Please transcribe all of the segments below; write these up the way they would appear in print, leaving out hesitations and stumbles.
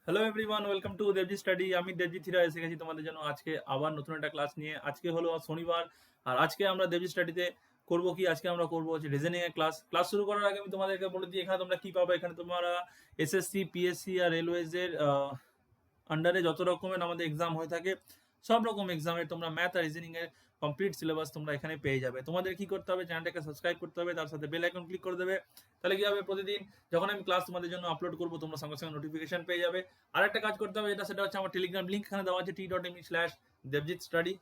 Hello everyone, welcome to দেবজি study. আমি দেবজি থিরা এসে গেছি তোমাদের জন্য আজকে আবার নতুন একটা ক্লাস নিয়ে। আজকে হলো শনিবার, আর আজকে আমরা দেবজি স্টাডিতে করব কি, আজকে আমরা করব হচ্ছে রিজনিং এর ক্লাস। ক্লাস শুরু করার আগে আমি তোমাদেরকে বলে দিই এখানে তোমরা কি পাবে। এখানে তোমরা এসএসসি, পিএসসি আর রেলওয়েজ এর আন্ডারে যত রকমের আমাদের এক্সাম হয়ে থাকে সব রকম এক্সামের তোমরা ম্যাথ আর রিজনিং এর কমপ্লিট সিলেবাস তোমরা এখানে পেয়ে যাবে। তোমাদের কি করতে হবে, চ্যানেলটাকে সাবস্ক্রাইব করতে হবে, তার সাথে বেল আইকন ক্লিক করে দেবে। তাহলে কি হবে, প্রতিদিন যখন আমি ক্লাস তোমাদের জন্য আপলোড করবো তোমরা সঙ্গে সঙ্গে নোটিফিকেশন পেয়ে যাবে। আর একটা কাজ করতে হবে, সেটা হচ্ছে আমার টেলিগ্রাম লিঙ্ক এখানে দেওয়া আছে t.me/devjit study।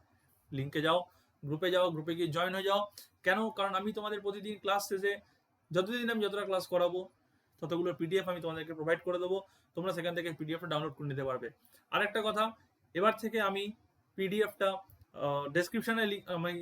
লিঙ্কে যাও, গ্রুপে যাও, গ্রুপে গিয়ে জয়েন হয়ে যাও। কেন? কারণ আমি তোমাদের প্রতিদিন ক্লাস শেষে যতদিন আমি যতটা ক্লাস করাবো ততগুলোর পিডিএফ আমি তোমাদেরকে প্রোভাইড করে দেবো। তোমরা সেখান থেকে পিডিএফটা ডাউনলোড করে নিতে পারবে। আরেকটা কথা, এবার থেকে আমি পিডিএফটা ডেসক্রিপশনে আমি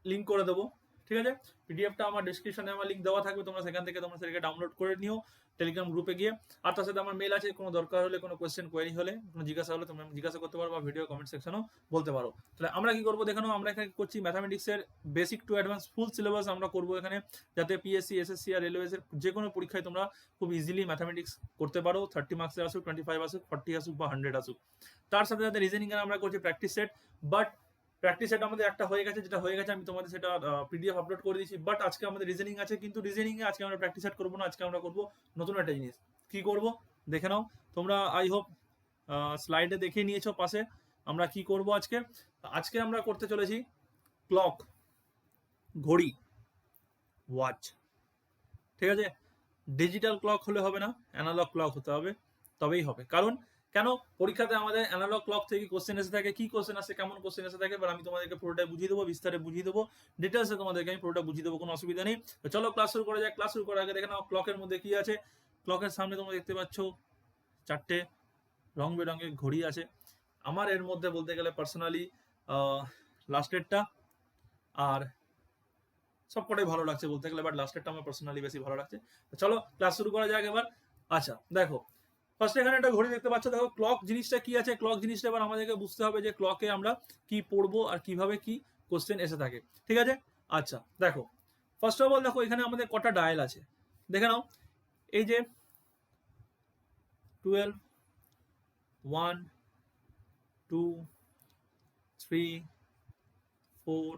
লিঙ্ক করে দেবো, ঠিক আছে? পিডিএফটা আমার ডেসক্রিপশনে আমার লিঙ্ক দেওয়া থাকবে, তোমরা সেখান থেকে তোমরা সেটাকে ডাউনলোড করে নিও টেলিগ্রাম গ্রুপে গিয়ে। আর তার সাথে আমার মেল আছে, কোনো দরকার হলে, কোনো কোয়েশ্চেন কোয়েরি হলে, কোনো জিজ্ঞাসা হলে তোমরা জিজ্ঞাসা করতে পারো বা ভিডিও কমেন্ট সেকশনেও বলতে পারো। তাহলে আমরা কি করবো দেখে নাও, আমরা এখানে করছি ম্যাথামেটিক্সের basic to advance full syllabus আমরা করবো এখানে, যাতে পিএসসি, এসএসসি আর রেলওয়েজ এর যে কোনো পরীক্ষায় তোমরা খুব ইজিলি ম্যাথামেটিক্স করতে পারো। 30 মার্কসের আসুক, 25 আসুক, 40 আসুক বা 100 আসুক। তার সাথে সাথে রিজনিং এর আমরা করছি practice set. But practice set আমাদের একটা হয়ে গেছে, যেটা হয়ে গেছে আমি তোমাদের সেটা পিডিএফ আপলোড করে দিয়েছি। বাট আজকে আমাদের রিজনিং আছে, কিন্তু রিজনিং এ আজকে আমরা প্র্যাকটিস সেট করবো না, আজকে আমরা করবো নতুন একটা জিনিস। কি করব দেখে নাও তোমরা। আই হোপ স্লাইডে দেখে নিয়েছো পাশে আমরা কি করব আজকে। আজকে আমরা করতে চলেছি ক্লক, ঘড়ি, ওয়াচ, ঠিক আছে? ডিজিটাল ক্লক হলে হবে না, অ্যানালগ ক্লক হতে হবে, তবেই হবে। কারণ কেন, পরীক্ষাতে আমাদের অ্যানালগ ক্লক থেকে কোশ্চেন এসে থাকে, কি কোশ্চেন আসে, কেমন কোশ্চেন এসে থাকে, এবার আমি তোমাদেরকে পুরোটাই বুঝিয়ে দেবো, বিস্তারে বুঝিয়ে দেবো, ডিটেলসে তোমাদেরকে আমি পুরোটা বুঝিয়ে দেবো, কোনো অসুবিধা নেই। তো চলো ক্লাস শুরু করা যাক। ক্লাস শুরু করার আগে দেখে নাও ক্লকের মধ্যে কি আছে। ক্লকের সামনে তোমরা দেখতে পাচ্ছ 4টে রং বেরঙের ঘড়ি আছে। আমার এর মধ্যে বলতে গেলে পার্সোনালি লাস্টেরটা আর সবকটাই ভালো লাগছে বলতে গেলে, বাট লাস্টেরটা আমার পার্সোনালি বেশি ভালো লাগছে। চলো ক্লাস শুরু করা যাক এবার। আচ্ছা দেখো, ফার্স্ট এখানে একটা ঘড়ি দেখতে পাচ্ছ। দেখো ক্লক জিনিসটা কি আছে, ক্লক জিনিসটা এবার আমাদেরকে বুঝতে হবে যে ক্লকে আমরা কি পড়বো আর কিভাবে কি কোশ্চেন এসে থাকে, ঠিক আছে? আচ্ছা দেখো, ফার্স্ট অফ অল দেখো এখানে আমাদের কটা ডায়াল আছে দেখে নাও। এই যে 12, 1, 2, 3, 4,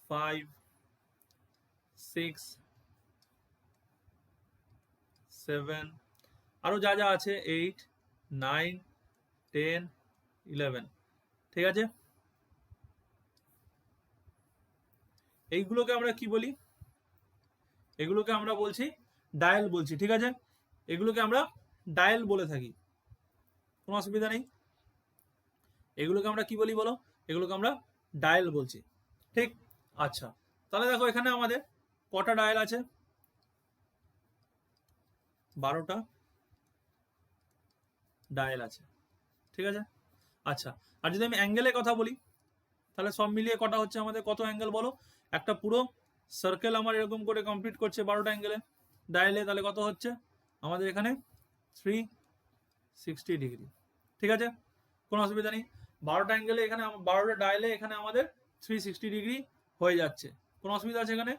5, 6, 7, আরো যা যা আছে 8, 9, 10, 11, ঠিক আছে? এইগুলোকে আমরা কি বলি? এগুলোকে আমরা বলছি ডায়াল বলছি, ঠিক আছে? এগুলোকে আমরা ডায়াল বলে থাকি, কোনো অসুবিধা নেই। এগুলোকে আমরা কি বলি বলো? এগুলোকে আমরা ডায়াল বলছি, ঠিক? আচ্ছা তাহলে দেখো এখানে আমাদের কটা ডায়াল আছে, 12টা ডায়াল আছে, ঠিক আছে? আচ্ছা, আর যদি আমি অ্যাঙ্গেলের কথা বলি, তাহলে সব মিলিয়ে কটা হচ্ছে আমাদের, কত অ্যাঙ্গেল বলো? একটা পুরো সার্কেল আমার এরকম করে কমপ্লিট করছে 12টা অ্যাঙ্গেলে ডায়ালে, তাহলে কত হচ্ছে আমাদের এখানে? 360 ডিগ্রি, ঠিক আছে? কোনো অসুবিধা নেই। 12টা অ্যাঙ্গেলে এখানে 12টা ডায়ালে এখানে আমাদের 360 ডিগ্রি হয়ে যাচ্ছে। কোনো অসুবিধা আছে এখানে?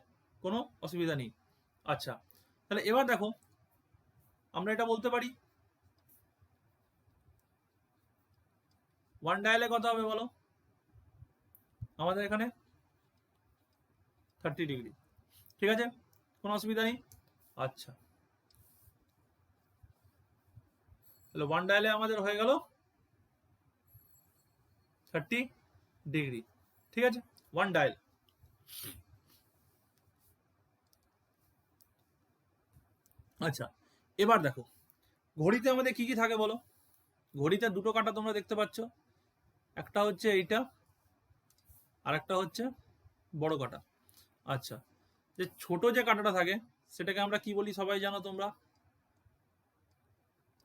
কোনো অসুবিধা নেই। আচ্ছা তাহলে এবার দেখো, আমরা এটা বলতে পারি ওয়ান ডায়ালে কত হবে বলো আমাদের এখানে? 30 ডিগ্রি, ঠিক আছে? কোনো অসুবিধা নেই। আচ্ছা তাহলে ওয়ান ডায়ালে আমাদের হয়ে গেল 30 ডিগ্রি, ঠিক আছে? One dial. আচ্ছা এবার দেখো ঘড়িতে আমাদের কি কি থাকে বলো? ঘড়িতে দুটো কাঁটা তোমরা দেখতে পাচ্ছ, একটা হচ্ছে এইটা আর একটা হচ্ছে বড় কাঁটা। আচ্ছা, যে ছোট যে কাঁটাটা থাকে সেটাকে আমরা কি বলি সবাই জানো তোমরা?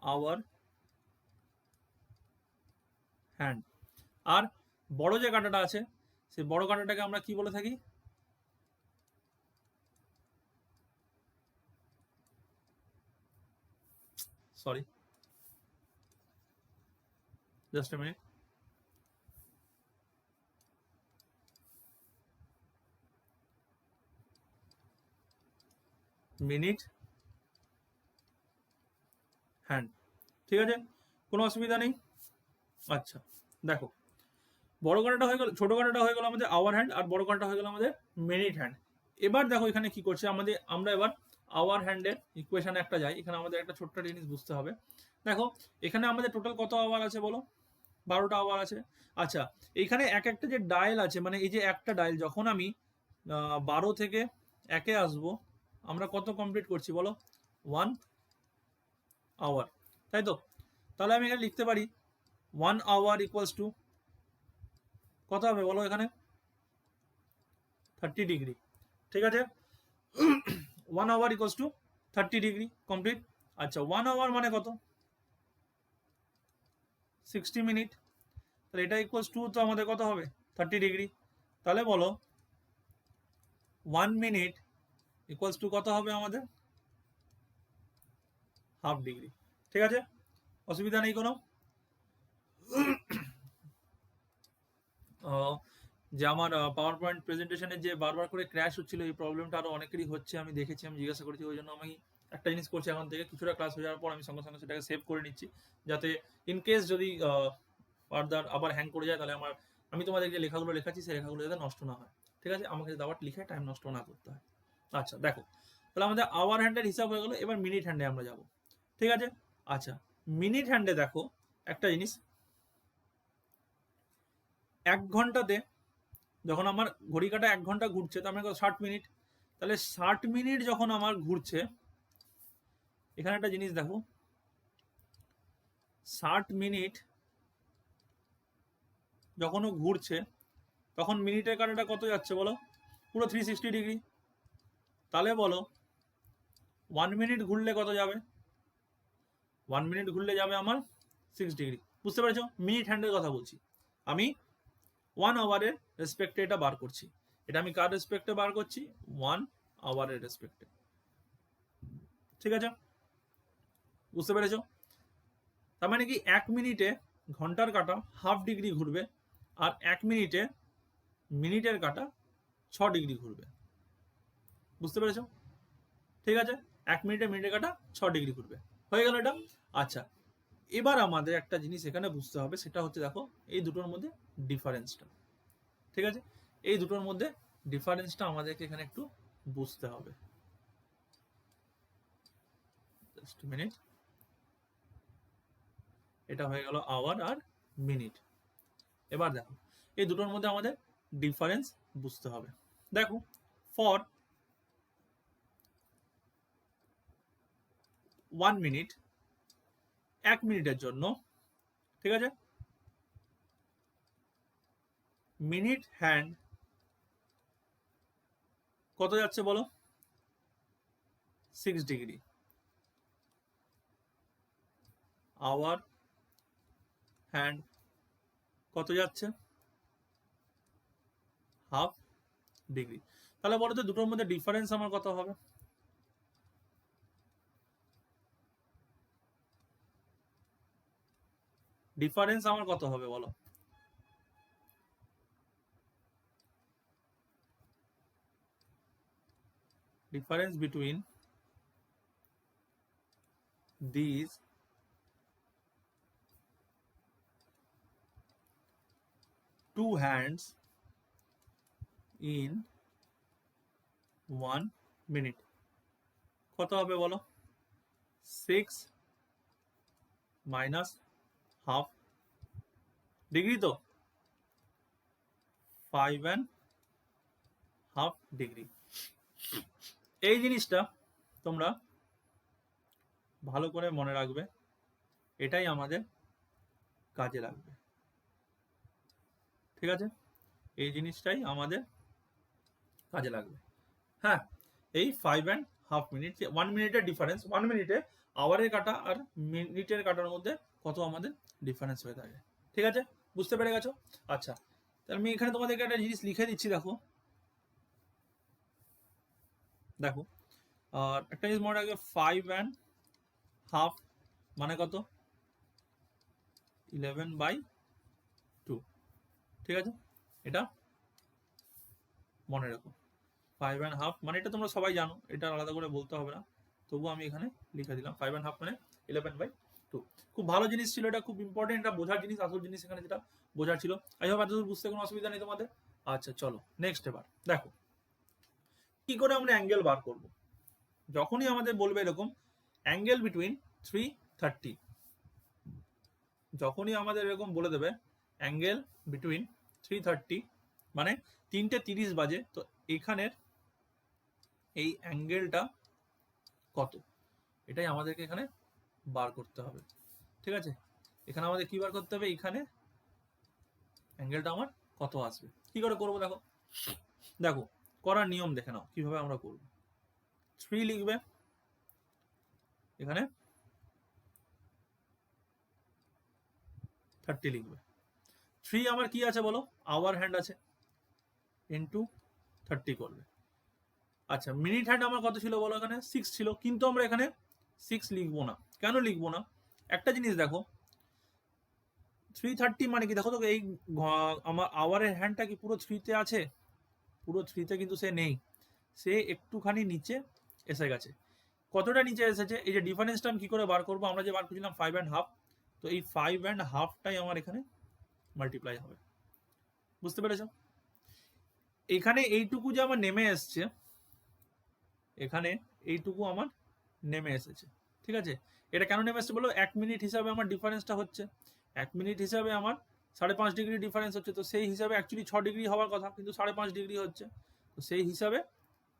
Our hand. আর বড় যে কাঁটাটা আছে সেই বড় কাঁটাটাকে আমরা কি বলে থাকি? Sorry, just a minute. Minute hand, ঠিক আছে, কোনো অসুবিধা নেই। আচ্ছা দেখো, বড় কাঁটাটা হয়ে গেল, ছোট কাঁটাটা হয়ে গেল আমাদের আওয়ার হ্যান্ড, আর বড় কাঁটাটা হয়ে গেল আমাদের মিনিট হ্যান্ড। এবার দেখো এখানে কি করছে আমাদের, আমরা এবার আওয়ার হ্যান্ডের ইকুয়েশনে একটা যাই। এখানে আমাদের একটা ছোট্ট জিনিস বুঝতে হবে। দেখো এখানে আমাদের টোটাল কত আওয়ার আছে বলো, 12টা আওয়ার আছে। আচ্ছা, এইখানে এক একটা যে ডায়াল আছে, মানে এই যে একটা ডায়াল, যখন আমি 12 থেকে 1-এ আসবো, আমরা কত কমপ্লিট করছি বলো, 1 আওয়ার, তাই তো? তাহলে আমি এখানে লিখতে পারি 1 আওয়ার ইকুয়ালস টু কত হবে বলো এখানে, 30 ডিগ্রি। ঠিক আছে, 1 hour equals to 30 degree complete. আচ্ছা 1 আওয়ার মানে কত, 60 মিনিট। তাহলে এটা ইকুয়ালস টু তো আমাদের কত হবে, 30 ডিগ্রি। তাহলে বলো 1 মিনিট ইকুয়ালস টু কত হবে আমাদের, হাফ ডিগ্রি। ঠিক আছে, অসুবিধা নেই কোনো। যে আমার পাওয়ার পয়েন্ট প্রেজেন্টেশনে যে বারবার করে ক্র্যাশ হচ্ছিল, এই প্রবলেমটা আরো অনেকেরই হচ্ছে, আমি দেখেছি, আমি জিজ্ঞাসা করেছি, ওই জন্য আমি একটা জিনিস করছি, এখন থেকে কিছুটা ক্লাস হয়ে যাওয়ার পর আমি সঙ্গে সঙ্গে সেটাকে সেভ করে নিচ্ছি, যাতে ইন কেস যদি ফার্দার আবার হ্যাং করে যায়, তাহলে আমি তোমাদের যে লেখাগুলো লেখাচ্ছি সেই লেখাগুলো যাতে নষ্ট না হয়। ঠিক আছে, আমাকে যাতে আবার লিখে টাইম নষ্ট না করতে হয়। আচ্ছা দেখো, তাহলে আমাদের আওয়ার হ্যান্ডের হিসাব হয়ে গেলো, এবার মিনিট হ্যান্ডে আমরা যাব। ঠিক আছে, আচ্ছা মিনিট হ্যান্ডে দেখো একটা জিনিস, 1 ঘন্টাতে যখন আমার ঘড়ি কাটা 1 ঘন্টা ঘুরছে, তার মানে 60 মিনিট। তাহলে 60 মিনিট যখন আমার ঘুরছে, এখানে একটা জিনিস দেখো, 60 মিনিট যখন ও ঘুরছে, তখন মিনিটের কাটাটা কত যাচ্ছে বলো, পুরো 360 ডিগ্রি। তাহলে বলো 1 মিনিট ঘুরলে কত যাবে, 1 মিনিট ঘুরলে যাবে আমার 6 ডিগ্রি। বুঝতে পেরেছো, মিনিট হ্যান্ডের কথা বলছি আমি, 1 আওয়ারের রেসপেক্টে এটা বার করছি। এটা আমি কার রেসপেক্টে বার করছি, 1 আওয়ারের রেসপেক্টে। ঠিক আছে, বুঝতে পেরেছো? তার মানে কি 1 মিনিটে ঘন্টার কাটা হাফ ডিগ্রি ঘুরবে, আর 1 মিনিটে মিনিটের কাটা 6 ডিগ্রি ঘুরবে। বুঝতে পেরেছো? ঠিক আছে, 1 মিনিটে মিনিটের কাটা 6 ডিগ্রি ঘুরবে। হয়ে গেল এটা। আচ্ছা, এবার আমাদের একটা জিনিস এখানে বুঝতে হবে, সেটা হচ্ছে দেখো এই দুটোর মধ্যে ডিফারেন্সটা। ঠিক আছে, এই দুটোর মধ্যে ডিফারেন্সটা আমাদেরকে এখানে একটু বুঝতে হবে। জাস্ট মিনিট, এটা হয়ে গেল আওয়ার আর মিনিট। এবার দেখো এই দুটোর মধ্যে আমাদের ডিফারেন্স বুঝতে হবে। দেখো ফর 1 মিনিট, 1 মিনিটের জন্য, ঠিক আছে, মিনিট হ্যান্ড কত যাচ্ছে বলো, 6 ডিগ্রি। আওয়ার হ্যান্ড কত যাচ্ছে, হাফ ডিগ্রি। তাহলে বলো তো দুটোর মধ্যে ডিফারেন্স আমার কত হবে, ডিফারেন্স আমার কত হবে বলো, difference between these two hands in 1 minute কত হবে বলো, 6 মাইনাস হাফ ডিগ্রি, তো 5.5 ডিগ্রি। এই জিনিসটা তোমরা ভালো করে মনে রাখবে, এটাই আমাদের কাজে লাগবে। ঠিক আছে, এই জিনিসটাই আমাদের কাজে লাগবে। হ্যাঁ, এই 5.5 মিনিট, 1 মিনিটের ডিফারেন্স, 1 মিনিটে আওয়ারের কাটা আর মিনিটের কাটার মধ্যে কত আমাদের ডিফারেন্স হয়ে থাকে। ঠিক আছে, বুঝতে পেরে গেছো? আচ্ছা, তাহলে আমি এখানে তোমাদেরকে একটা জিনিস লিখে দিচ্ছি, দেখো দেখো আর একটা জিনিস মনে রাখবে, 5.5 মানে কত, 11/2। ঠিক আছে, এটা মনে রাখো, 5.5 মানে এটা তোমরা সবাই জানো, এটা আলাদা করে বলতে হবে না, তবুও আমি এখানে লিখে দিলাম 5.5 মানে 11/2। টু। খুব ভালো জিনিস ছিল এটা, খুব ইম্পর্টেন্ট, এটা বোঝার জিনিস, আসল জিনিস এখানে যেটা বোঝার ছিল। আই হোপ এতদূর বুঝতে কোনো অসুবিধা নেই তোমাদের। আচ্ছা চলো নেক্সট এবার দেখো কি করে আমরা অ্যাঙ্গেল বার করব। যখনই আমাদের বলবে এরকম অ্যাঙ্গেল বিটুইন 330, যখনই আমাদের এরকম বলে দেবে অ্যাঙ্গেল বিটুইন 330 মানে 3:30 বাজে, তো এখানের এই অ্যাঙ্গেলটা কত, এটাই আমাদেরকে এখানে বার করতে হবে। ঠিক আছে, এখানে আমাদের কি বার করতে হবে, এখানে অ্যাঙ্গেলটা আমার কত আসবে। কি করে করবো দেখো, দেখো করার নিয়ম দেখে নাও কিভাবে আমরা করব। 3 লিখবে, এখানে 30 লিখবে। 3 আমার কি আছে বলো, আওয়ার হ্যান্ড আছে, ইন্টু 30 করবে। আচ্ছা মিনিট হ্যান্ড আমার কত ছিল বলো, এখানে 6 ছিল, কিন্তু আমরা এখানে 6 লিখবো না। কেন লিখবো না, একটা জিনিস দেখো 330 মানে কি, দেখো তো এই আমার আওয়ারের হ্যান্ডটা কি পুরো 3-তে আছে, পুরো 3-তে কিন্তু সে নেই, সে একটুখানি নিচে এসে গেছে। কতটা নিচে এসেছে, এই যে ডিফারেন্সটা আমি কি করে বার করবো, আমরা যে বার করছিলাম 5.5, তো এই 5.5টাই আমার এখানে মাল্টিপ্লাই হবে। বুঝতে পেরেছ, এখানে এইটুকু যে আমার নেমে এসছে, এখানে এইটুকু আমার নেমে এসেছে। ঠিক আছে, এটা কেন নেমে এসছে বলো, 1 মিনিট হিসাবে আমার ডিফারেন্সটা হচ্ছে, 1 মিনিট হিসাবে আমার 5.5 ডিগ্রি ডিফারেন্স হচ্ছে, তো সেই হিসাবে অ্যাকচুয়ালি 6 ডিগ্রি হওয়ার কথা, কিন্তু 5.5 ডিগ্রি হচ্ছে, তো সেই হিসাবে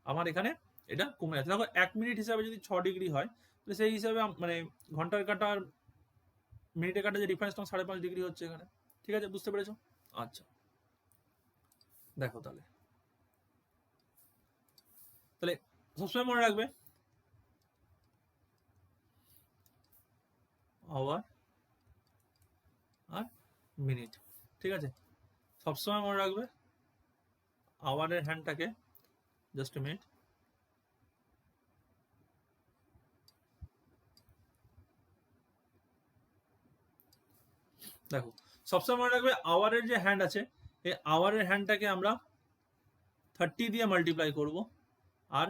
আমার এখানে এটা কমে যাচ্ছে। দেখো 1 মিনিট হিসাবে যদি 6 ডিগ্রি হয়, তো সেই হিসাবে মানে ঘন্টার কাটা আর মিনিটের কাটা যে ডিফারেন্সটা 5.5 ডিগ্রি হচ্ছে এখানে। ঠিক আছে, বুঝতে পেরেছো। আচ্ছা দেখো তাহলে তাহলে সবসময় মনে রাখবে আওয়ার আর মিনিট। ঠিক আছে, সবসময় মনে রাখবে আওয়ারের হ্যান্ডটাকে, জাস্ট মিনিট, দেখো সবসময় মনে রাখবে আওয়ারের যে হ্যান্ড আছে, এই আওয়ারের হ্যান্ডটাকে আমরা 30 দিয়ে মাল্টিপ্লাই করব, আর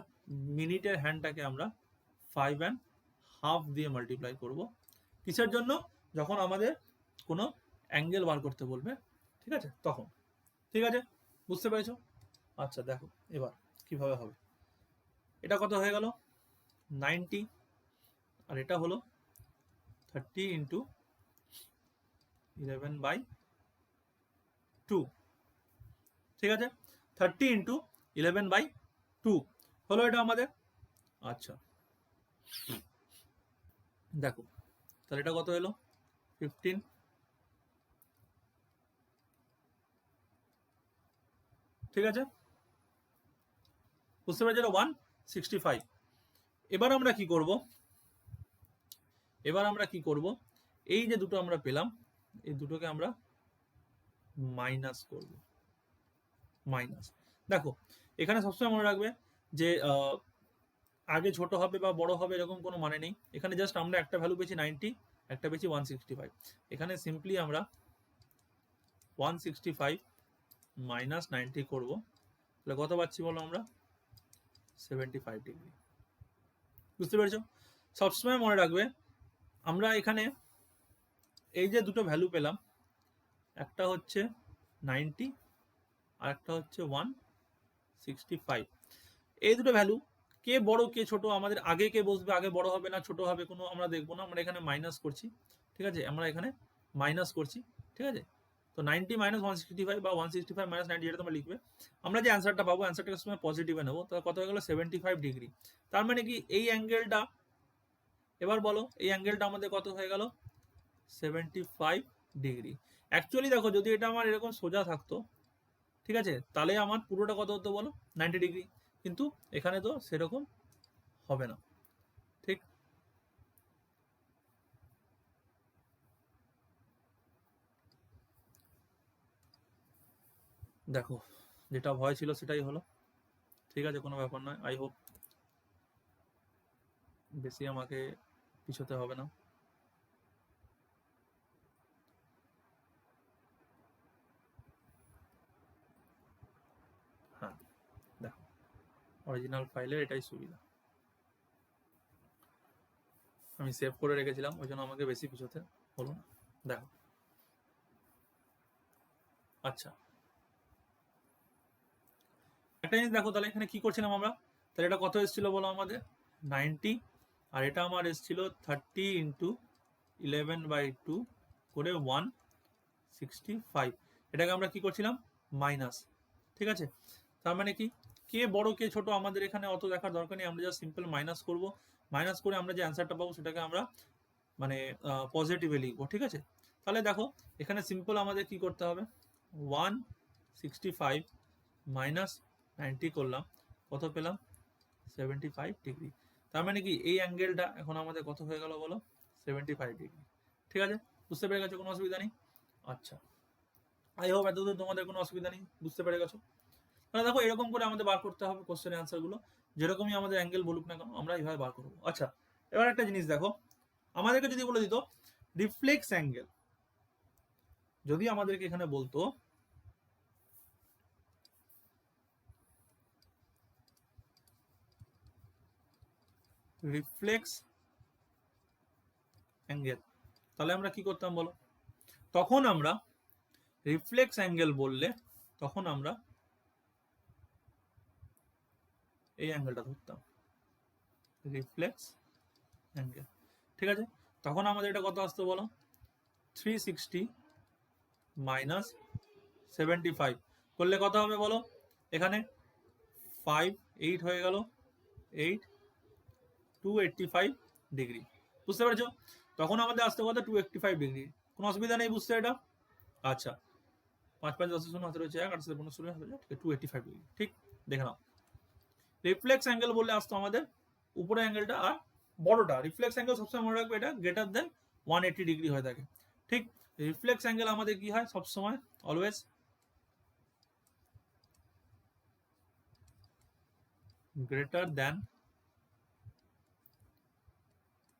মিনিটের হ্যান্ডটাকে আমরা 5.5 দিয়ে মাল্টিপ্লাই করব। কিসের জন্য, যখন আমাদের কোনো অ্যাঙ্গেল বার করতে বলবে, ঠিক আছে তখন। ঠিক আছে, বুঝতে পেরেছো। আচ্ছা দেখো এবার কিভাবে হবে, এটা কত হয়ে গেল 90, আর এটা হলো 30 ইন্টু 11/2। ঠিক আছে, 30 ইন্টু 11/2 হলো এটা আমাদের। আচ্ছা দেখো তাহলে এটা কত এলো 15। ঠিক আছে, বুঝতে পেরেছি, 165। এবার আমরা কি করব, এবার আমরা কি করব, এই যে দুটো আমরা পেলাম, এই দুটোকে আমরা মাইনাস করব, মাইনাস। দেখো এখানে সবসময় মনে রাখবে যে আগে ছোট হবে বা বড় হবে এরকম কোনো মানে নেই, এখানে জাস্ট আমরা একটা ভ্যালু পেয়েছি 90, একটা পেয়েছি 165, এখানে সিম্পলি আমরা 165 মাইনাস 90 করব, তাহলে কত পাচ্ছি বলো আমরা, 75 ডিগ্রি। বুঝতে পেরেছো, সবসময় মনে রাখবে আমরা এখানে এই যে দুটো ভ্যালু পেলাম, একটা হচ্ছে 90 আর একটা হচ্ছে 165, এই দুটো ভ্যালু কে বড় কে ছোট, আমাদের আগে কে বসবে, আগে বড় হবে না ছোট হবে কোনো আমরা দেখবো না, আমরা এখানে মাইনাস করছি। ঠিক আছে, আমরা এখানে মাইনাস করছি। ঠিক আছে, তো 90 মাইনাস 165 বা 165 মাইনাস 90 যেটা তোমরা লিখবে, আমরা যে অ্যান্সারটা পাবো অ্যান্সারটাকে সময় পজিটিভে নেবো, তাহলে কত হয়ে গেলো 75 ডিগ্রি। তার মানে কি এই অ্যাঙ্গেলটা, এবার বলো এই অ্যাঙ্গেলটা আমাদের কত হয়ে গেল 75 ডিগ্রি। অ্যাকচুয়ালি দেখো যদি এটা আমার এরকম সোজা থাকতো, ঠিক আছে, তাহলে আমার পুরোটা কত হতো বলো 90 ডিগ্রি, কিন্তু এখানে তো সেরকম হবে না। ঠিক, দেখো যেটা ভয় ছিল সেটাই হলো। ঠিক আছে, কোনো ব্যাপার নয়, আই হোপ বেশি আমাকে পিছোতে হবে না। হ্যাঁ দেখো অরিজিনাল ফাইলের এটাই সুবিধা। আমি সেভ করে রেখেছিলাম, ওই জন্য আমাকে বেশি পিছোতে হলো না। দেখো, আচ্ছা একটা জিনিস দেখো, তাহলে এখানে কি করছিলাম আমরা, তাহলে এটা কত এসেছিল বলো আমাদের 90, আর এটা আমার এসেছিল 30 ইন্টু 11/2 করে 165। এটাকে আমরা কি করছিলাম, মাইনাস। ঠিক আছে, তার মানে কি, কে বড় কে ছোট আমাদের এখানে অত দেখার দরকার নেই, আমরা জাস্ট সিম্পল মাইনাস করব। মাইনাস করে আমরা যে অ্যান্সারটা পাবো সেটাকে আমরা মানে পজিটিভে লিখবো। ঠিক আছে, তাহলে দেখো এখানে সিম্পল আমাদের কি করতে হবে, 165 মাইনাস 90 করলাম, কত পেলাম 75 ডিগ্রি। তার মানে কি এই অ্যাঙ্গেলটা এখন আমাদের কত হয়ে গেল বলো, 75 ডিগ্রি। ঠিক আছে, বুঝতে পেরে গেছো, কোনো অসুবিধা নেই। আচ্ছা, আই হোপ এতদূর তোমাদের কোনো অসুবিধা নেই, বুঝতে পেরে গেছো। তাহলে দেখো এরকম করে আমাদের বার করতে হবে কোশ্চেনের অ্যান্সারগুলো, যেরকমই আমাদের অ্যাঙ্গেল বলুক না কেন আমরা এইভাবে বার করবো। আচ্ছা, এবার একটা জিনিস দেখো, আমাদেরকে যদি বলে দিত রিফ্লেক্স অ্যাঙ্গেল, যদি আমাদেরকে এখানে বলতো রিফ্লেক্স অ্যাঙ্গেল, তাহলে আমরা কি করতাম বলো, তখন আমরা রিফ্লেক্স অ্যাঙ্গেল বললে তখন আমরা এই অ্যাঙ্গেলটা ধরতাম, রিফ্লেক্স অ্যাঙ্গেল। ঠিক আছে, তখন আমাদের এটা কত আসতো বলো, 360 মাইনাস 75 করলে কত হবে বলো, এখানে 5 8 হয়ে গেল, 8 285 ডিগ্রি। বুঝতে পেরেছো, তখন আমাদের আসতে কত 285 ডিগ্রি। কোনো অসুবিধা নেই বুঝতে এটা। আচ্ছা, 5 5 10 শূন্য হাতে রয়েছে 1, 8 15 16 হাতে রয়েছে 285 ডিগ্রি। ঠিক, দেখে নাও, রিফ্লেক্স অ্যাঙ্গেল বললে আসতো আমাদের উপরে অ্যাঙ্গেলটা আর বড়টা। রিফ্লেক্স অ্যাঙ্গেল সবসময় মনে রাখবে এটা গ্রেটার দেন 180 ডিগ্রি হয়ে থাকে। ঠিক, রিফ্লেক্স অ্যাঙ্গেল আমাদের কি হয় সবসময়, অলওয়েজ গ্রেটার দেন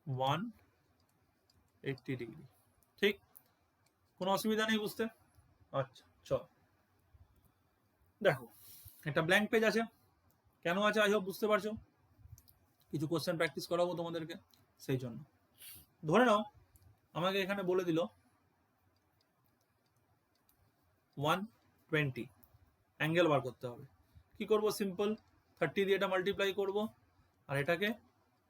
180 ডিগ্রি। ঠিক, কোনো অসুবিধা নেই বুঝতে। আচ্ছা চল, দেখো একটা ব্ল্যাঙ্ক পেজ আছে, কেন আছে আই হোপ বুঝতে পারছো, কিছু কোশ্চেন প্র্যাকটিস করাবো তোমাদেরকে সেই জন্য। ধরে নাও আমাকে এখানে বলে দিল 120 অ্যাঙ্গেল বার করতে হবে। কি করব, সিম্পল 30 দিয়ে এটা মাল্টিপ্লাই করব, আর এটাকে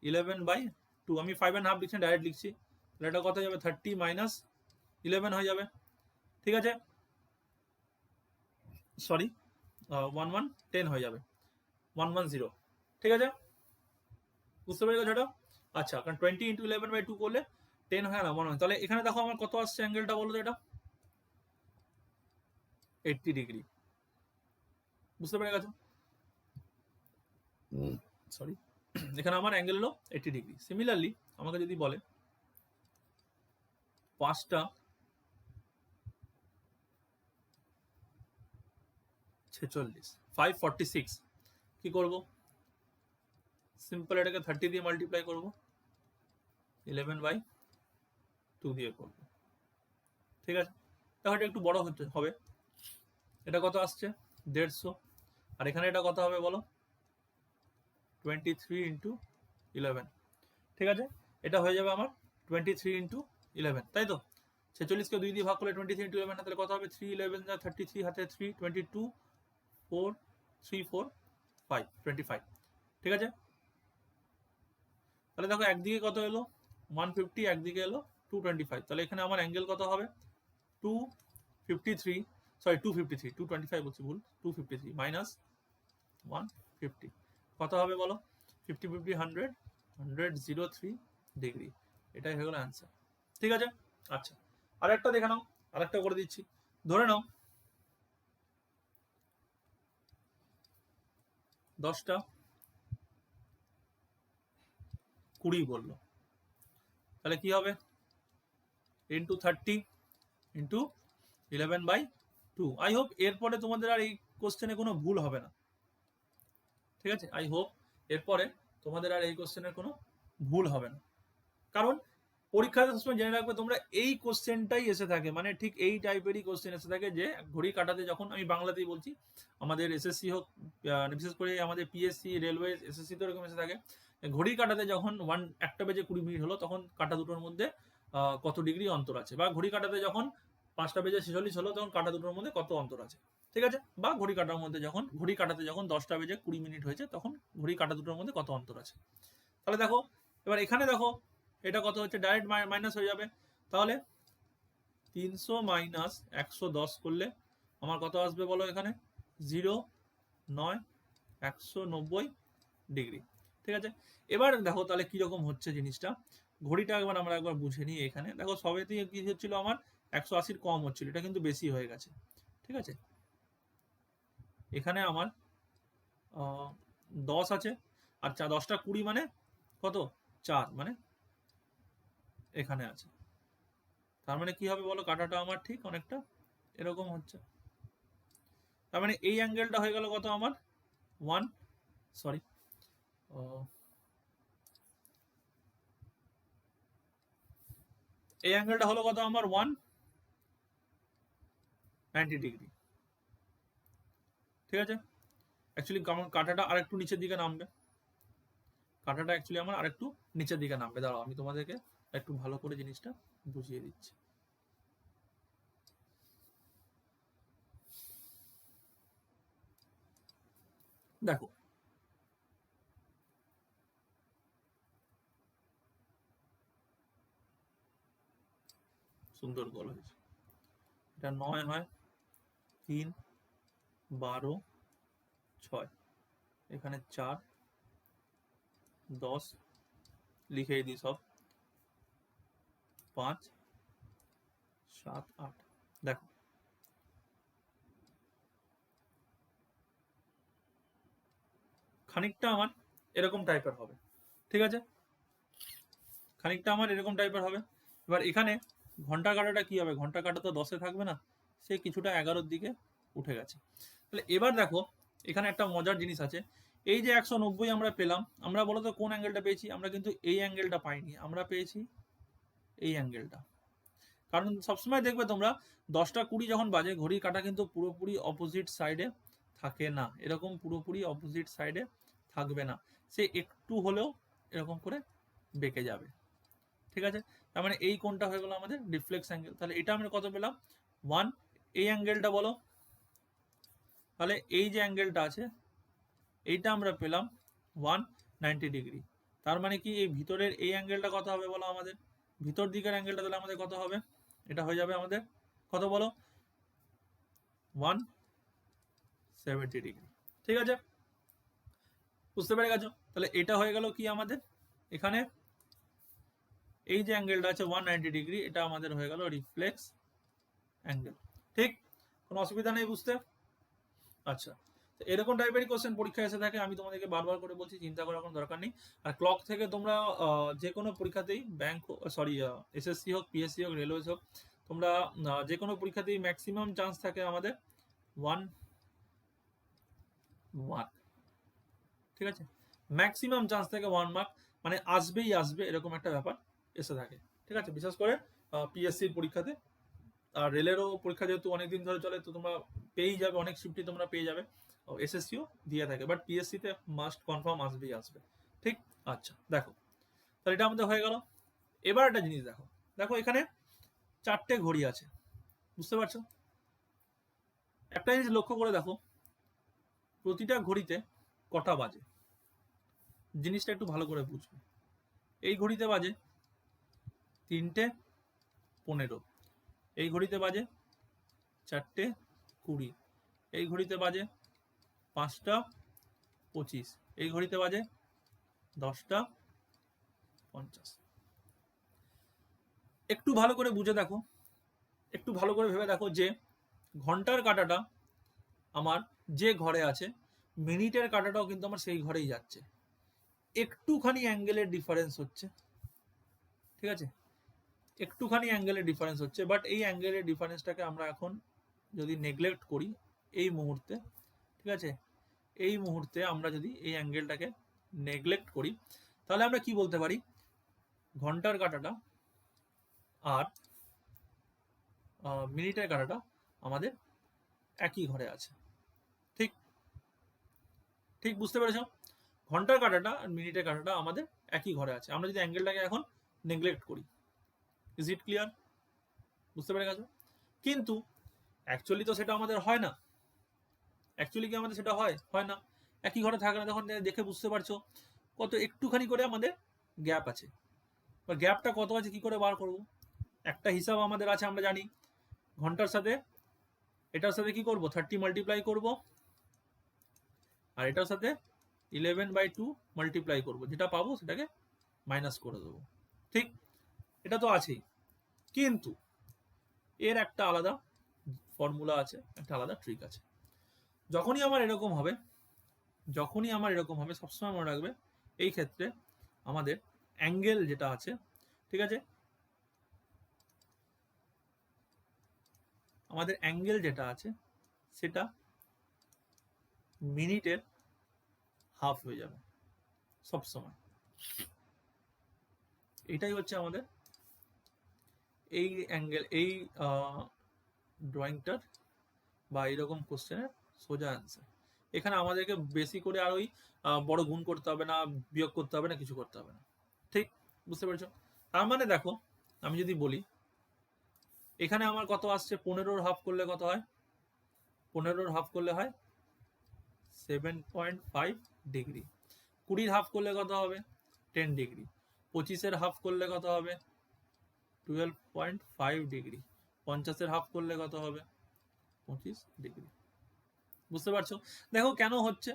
11/2, আমি 5.5 লিখছি, ডাইরেক্ট লিখছি, তাহলে এটা কত যাবে 30 মাইনাস 11 হয়ে যাবে। ঠিক আছে, সরি 10 হয়ে যাবে, 110। ঠিক আছে, বুঝতে পেরে গেছো এটা। আচ্ছা, কারণ 20 ইন্টু 11/2 করলে 10 হয় না 1 হয়, তাহলে এখানে দেখো আমার কত আসছে অ্যাঙ্গেলটা বলো তো, এটা 80 ডিগ্রি। বুঝতে পেরে গেছো, সরি, এখানে আমার অ্যাঙ্গেল হলো 80 ডিগ্রি। সিমিলারলি আমাকে যদি বলে 5টা 46 546, কি করব, সিম্পল এটাকে 30 দিয়ে মাল্টিপ্লাই করব, 11/2 দিয়ে করব। ঠিক আছে, দেখো এটা একটু বড় হতে হবে, এটা কত আসছে 150, আর এখানে এটা কত হবে বলো 23 ইন্টু 11। ঠিক আছে, এটা হয়ে যাবে আমার 23 ইন্টু 11, তাই তো। 46কে 2 দিয়ে ভাগ করলে 23 ইন্টু 11, তাহলে কত হবে 3 11 যা 33 হাতে 3 22 4 3 4 5 25। ঠিক আছে, তাহলে দেখো একদিকে কত এলো 150, একদিকে এলো 225, তাহলে এখানে আমার অ্যাঙ্গেল কত হবে 253, সরি 253, 225 বলছি ভুল, 253 মাইনাস 150 কত হবে বলো, 50 50 100 103 ডিগ্রি। এটাই হয়ে গেল অ্যান্সার। ঠিক আছে, আচ্ছা আরেকটা দেখে নাও, আরেকটা করে দিচ্ছি। ধরে নাও 10টা 20 বললো, তাহলে কি হবে ইন্টু 30 ইন্টু 11/2। আই হোপ এরপরে তোমাদের আর এই কোশ্চেনে কোনো ভুল হবে না। ঠিক আছে, আই হোপ এরপরে তোমাদের আর এই কোশ্চেনের কোনো ভুল হবে না, কারণ পরীক্ষাতে সবসময় জেনে রাখবে তোমরা এই কোশ্চেনটাই এসে থাকে, মানে ঠিক এই টাইপেরই কোশ্চেন এসে থাকে, যে ঘড়ি কাটাতে, যখন আমি বাংলাতেই বলছি, আমাদের এসএসসি হোক, বিশেষ করে আমাদের পিএসসি রেলওয়ে এসএসসি তো এরকম এসে থাকে, ঘড়ির কাঁটাতে যখন 1:20 হলো তখন কাঁটা দুটোর মধ্যে কত ডিগ্রি অন্তর আছে, বা ঘড়ি কাঁটাতে যখন 5:46 হলো তখন কাঁটা দুটোর মধ্যে কত অন্তর আছে, ঠিক আছে? বা ঘড়ি কাঁটাতে যখন 10:20 হয়েছে তখন ঘড়ি কাঁটা দুটোর মধ্যে কত অন্তর আছে। তাহলে দেখো এবার এখানে দেখো এটা কত হচ্ছে, ডাইরেক্ট মাইনাস হয়ে যাবে। তাহলে 300 মাইনাস 110 করলে আমার কত আসবে বলো এখানে? 0.9 ডিগ্রি, ঠিক আছে? এবার দেখো তাহলে কিরকম হচ্ছে জিনিসটা, ঘড়িটা আমরা একবার বুঝে নিই। এখানে দেখো সবেতেই কি হচ্ছিল, আমার 180 কম হচ্ছিল, এটা কিন্তু বেশি হয়ে গেছে, ঠিক আছে? এখানে আমার 10 আছে, আর 10টা 20 মানে কত? 4, মানে এখানে আছে। তার মানে কি হবে বলো, কাঁটাটা আমার ঠিক অনেকটা এরকম হচ্ছে। তার মানে এই অ্যাঙ্গেলটা হয়ে গেল কত আমার? 1, সরি, এই অ্যাঙ্গেলটা হলো কত আমার? 190 ডিগ্রি, ঠিক আছে? অ্যাকচুয়ালি কাঁটাটা আরেকটু নিচের দিকে নামবে, কাঁটাটা অ্যাকচুয়ালি আমার আরেকটু নিচের দিকে নামবে। দাঁড়াও আমি তোমাদেরকে একটু ভালো করে জিনিসটা বুঝিয়ে দিচ্ছি। দেখো সুন্দর গোল হয়েছে, এটা 9 হয়, 3, 12, 6, এখানে 4, 10 লিখেই দিই সব, 5, 7, 8। দেখো খানিকটা আমার এরকম টাইপের হবে, ঠিক আছে? খানিকটা আমার এরকম টাইপের হবে। এবার এখানে ঘন্টা কাঁটাটা কি হবে? ঘন্টা কাঁটা তো 10-এ থাকবে না, সে কিছুটা 11-র দিকে উঠে গেছে। তাহলে এবার দেখো এখানে একটা মজার জিনিস আছে, এই যে 190 আমরা পেলাম, আমরা বলো তো কোন অ্যাঙ্গেলটা পেয়েছি? আমরা কিন্তু এই অ্যাঙ্গেলটা পাইনি, আমরা পেয়েছি এই অ্যাঙ্গেলটা। কারণ সবসময় দেখবে তোমরা 10টা 20 যখন বাজে ঘড়ির কাঁটা কিন্তু পুরোপুরি অপোজিট সাইডে থাকে না, এরকম পুরোপুরি অপোজিট সাইডে থাকবে না, সে একটু হলেও এরকম করে বেঁকে যাবে, ঠিক আছে? তার মানে এই কোণটা হয়ে গেল আমাদের রিফ্লেক্স অ্যাঙ্গেল। তাহলে এটা আমরা কত পেলাম? 1। এই অ্যাঙ্গেলটা বলো, তাহলে এই যে অ্যাঙ্গেলটা আছে এইটা আমরা পেলাম 190 ডিগ্রি। তার মানে কি এই ভিতরের এই অ্যাঙ্গেলটা কত হবে বলো আমাদের? ভিতর দিকের অ্যাঙ্গেলটা তাহলে আমাদের কত হবে? এটা হয়ে যাবে আমাদের কত বলো? 170 ডিগ্রি, ঠিক আছে? বুঝতে পেরে গেছো? তাহলে এটা হয়ে গেল কি আমাদের, এখানে এই যে অ্যাঙ্গেলটা আছে 190 ডিগ্রি, এটা আমাদের হয়ে গেল রিফ্লেক্স অ্যাঙ্গেল, ঠিক? কোনো অসুবিধা নেই বুঝতে? আচ্ছা, তো এরকম টাইপেরই কোশ্চেন পরীক্ষায় এসে থাকে, আমি তোমাদেরকে বারবার করে বলছি, চিন্তা করার কোনো দরকার নেই। আর ক্লক থেকে তোমরা যে কোনো পরীক্ষাতেই, ব্যাংক সরি এসএসসি হোক, পিএসসি হোক, রেলওয়ে হোক, তোমরা যে কোনো পরীক্ষাতেই ম্যাক্সিমাম চান্স থাকে আমাদের 1 মার্ক, ঠিক আছে? ম্যাক্সিমাম চান্স থাকে 1 মার্ক, মানে আসবেই আসবে এরকম একটা ব্যাপার এসে থাকে, ঠিক আছে? বিশেষ করে পিএসসির পরীক্ষাতে। আর রেলেরও পরীক্ষা যেহেতু অনেকদিন ধরে চলে, তো তোমরা পেয়েই যাবে, অনেক শিফটই তোমরা পেয়ে যাবে। এসএসসিও দিয়ে থাকে, বাট পিএসসিতে মাস্ট কনফার্ম আসবেই আসবে, ঠিক? আচ্ছা দেখো, তাহলে এটা আমাদের হয়ে গেল। এবার একটা জিনিস দেখো, দেখো এখানে 4টে ঘড়ি আছে, বুঝতে পারছো? একটা জিনিস লক্ষ্য করে দেখো, প্রতিটা ঘড়িতে কটা বাজে, জিনিসটা একটু ভালো করে বুঝবে। এই ঘড়িতে বাজে 3:15, এই ঘড়িতে বাজে 4:20, এই ঘড়িতে বাজে 5:25, এই ঘড়িতে বাজে 10:50। একটু ভালো করে বুঝে দেখো, একটু ভালো করে ভেবে দেখো যে ঘন্টার কাঁটাটা আমার যে ঘরে আছে, মিনিটের কাঁটাটাও কিন্তু আমার সেই ঘরেই যাচ্ছে, একটুখানি অ্যাঙ্গেলের ডিফারেন্স হচ্ছে, ঠিক আছে? একটুখানি অ্যাঙ্গেলের ডিফারেন্স হচ্ছে, বাট এই অ্যাঙ্গেলের ডিফারেন্সটাকে আমরা এখন যদি নেগলেক্ট করি এই মুহূর্তে, ঠিক আছে, এই মুহূর্তে আমরা যদি এই অ্যাঙ্গেলটাকে নেগলেক্ট করি, তাহলে আমরা কি বলতে পারি? ঘন্টার কাঁটাটা আর মিনিটের কাঁটাটা আমাদের একই ঘরে আছে, ঠিক? ঠিক বুঝতে পেরেছ? ঘন্টার কাঁটাটা আর মিনিটের কাঁটাটা আমাদের একই ঘরে আছে। আমরা যদি অ্যাঙ্গেলটাকে এখন নেগলেক্ট করি, ইজ ইট ক্লিয়ার? বুঝতে পেরে গেছো? কিন্তু অ্যাকচুয়ালি তো সেটা আমাদের হয় না। অ্যাকচুয়ালি কি আমাদের সেটা হয়? হয় না। একই ঘরে থাকে না, তখন দেখে বুঝতে পারছো কত একটুখানি করে আমাদের গ্যাপ আছে। বা গ্যাপটা কত আছে কি করে বার করব? একটা হিসাব আমাদের আছে, আমরা জানি ঘন্টার সাথে এটার সাথে কি করব, 30 মাল্টিপ্লাই করব, আর এটার সাথে 11/2 মাল্টিপ্লাই করব, যেটা পাবো সেটাকে মাইনাস করে দেবো। ঠিক, এটা তো আছেই। কিন্তু এর একটা আলাদা ফর্মুলা আছে, একটা আলাদা ট্রিক আছে। যখনই আমার এরকম হবে, সবসময় মনে রাখবে এই ক্ষেত্রে আমাদের অ্যাঙ্গেল যেটা আছে, ঠিক আছে, আমাদের অ্যাঙ্গেল যেটা আছে সেটা মিনিটের হাফ হয়ে যাবে সবসময়। এটাই হচ্ছে আমাদের এই অ্যাঙ্গেল, এই ড্রয়িংটার বা এইরকম কোশ্চেনের সোজা অ্যান্সার। এখানে আমাদেরকে বেশি করে আর ওই বড় গুণ করতে হবে না, বিয়োগ করতে হবে না, কিছু করতে হবে না। ঠিক, বুঝতে পেরেছো? তার মানে দেখো, আমি যদি বলি এখানে আমার কত আসছে, 15-র হাফ করলে কত হয়? 15-র হাফ করলে হয় 7.5 ডিগ্রি। 20-র হাফ করলে কত হবে? 10 ডিগ্রি। 25-এর হাফ করলে কত হবে? 12.5 ডিগ্রি। 50-এর হাফ করলে কত হবে? 25 ডিগ্রি। বুঝতে পারছো? দেখো কেন হচ্ছে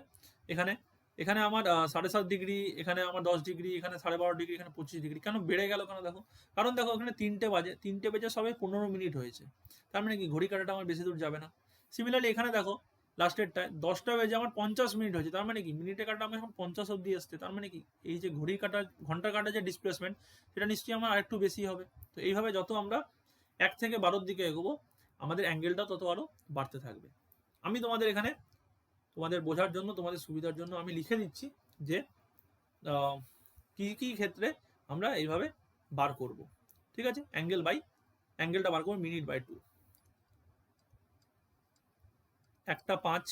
এখানে, এখানে আমার 7.5 ডিগ্রি, এখানে আমার 10 ডিগ্রি, এখানে 12.5 ডিগ্রি, এখানে 25 ডিগ্রি কেন বেড়ে গেল কেন? দেখো, কারণ দেখো এখানে 3টে বাজে, 3টে বেজে সবে 15 মিনিট হয়েছে, তার মানে কি ঘড়ি কাঁটাটা আমার বেশি দূর যাবে না। সিমিলারলি এখানে দেখো লাস্টেরটায় 10টা বেজে আমার 50 মিনিট হয়েছে, তার মানে কি মিনিটের কাঁটা আমার এখন 50 অব্দি আসছে, তার মানে কি এই যে ঘড়ির কাঁটা, ঘন্টার কাঁটা যে ডিসপ্লেসমেন্ট, সেটা নিশ্চয়ই আমার আরেকটু বেশি হবে। তো এইভাবে যত আমরা 1 থেকে 12-র দিকে এগোবো, আমাদের অ্যাঙ্গেলটা তত আরো বাড়তে থাকবে। আমি তোমাদের এখানে তোমাদের বোঝার জন্য, তোমাদের সুবিধার জন্য আমি লিখে দিচ্ছি যে কি কি ক্ষেত্রে আমরা এইভাবে বার করব। ঠিক আছে, অ্যাঙ্গেলটা বার করবো মিনিট বাই 2। একটা 5,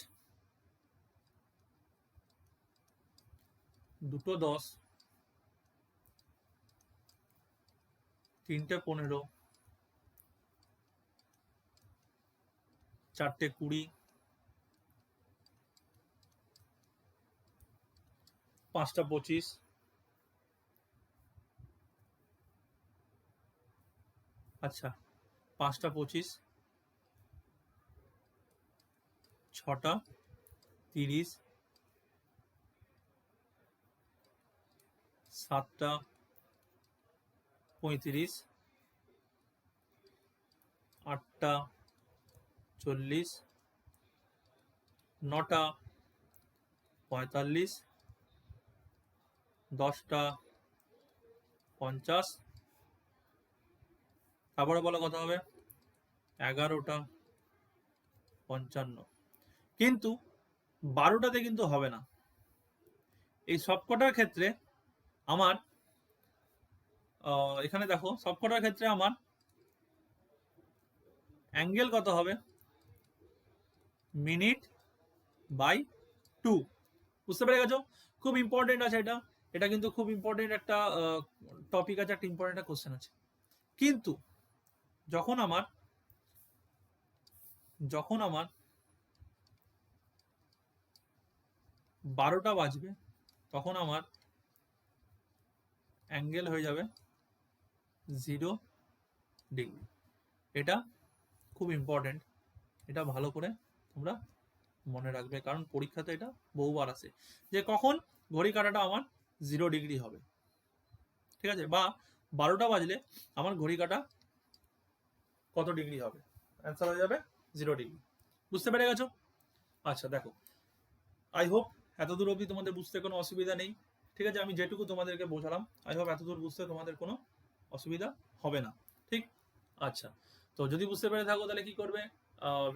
দুটো 10, তিনটে 15, চারটে 20, পাঁচটা 25, আচ্ছা 5টা 25, 6টা 30, 7টা 35, 8টা 40, 9টা 45, 10টা 50, তারপরে বলো কত হবে? 11টা 55। কিন্তু 12টাতে কিন্তু হবে না। এই সবকটার ক্ষেত্রে আমার এখানে দেখো সবকটার ক্ষেত্রে আমার অ্যাঙ্গেল কত হবে? Minute by 2। বুঝতে পেরে গেছো? খুব ইম্পর্টেন্ট আছে এটা, এটা কিন্তু খুব ইম্পর্টেন্ট একটা টপিক আছে, একটা ইম্পর্টেন্ট একটা কোশ্চেন আছে। কিন্তু যখন আমার 12টা বাজবে, তখন আমার অ্যাঙ্গেল হয়ে যাবে 0 ডিগ্রি। এটা খুব ইম্পর্টেন্ট, এটা ভালো করে তোমরা মনে রাখবে, কারণ পরীক্ষাতে এটা বহুবার আসে যে কখন ঘড়ি কাঁটাটা আমার 0 ডিগ্রি হবে। ঠিক আছে, বা 12টা বাজলে আমার ঘড়ি কাঁটা কত ডিগ্রি হবে? অ্যান্সার হয়ে যাবে 0 ডিগ্রি। বুঝতে পেরে গেছো? আচ্ছা দেখো, আই হোপ এতদূর অবধি তোমাদের বুঝতে কোনো অসুবিধা নেই। ঠিক আছে, আমি যেটুকু তোমাদেরকে বোঝালাম, আই হোপ এতদূর বুঝতে তোমাদের কোনো অসুবিধা হবে না। ঠিক, আচ্ছা, তো যদি বুঝতে পেরে থাকো তাহলে কি করবে?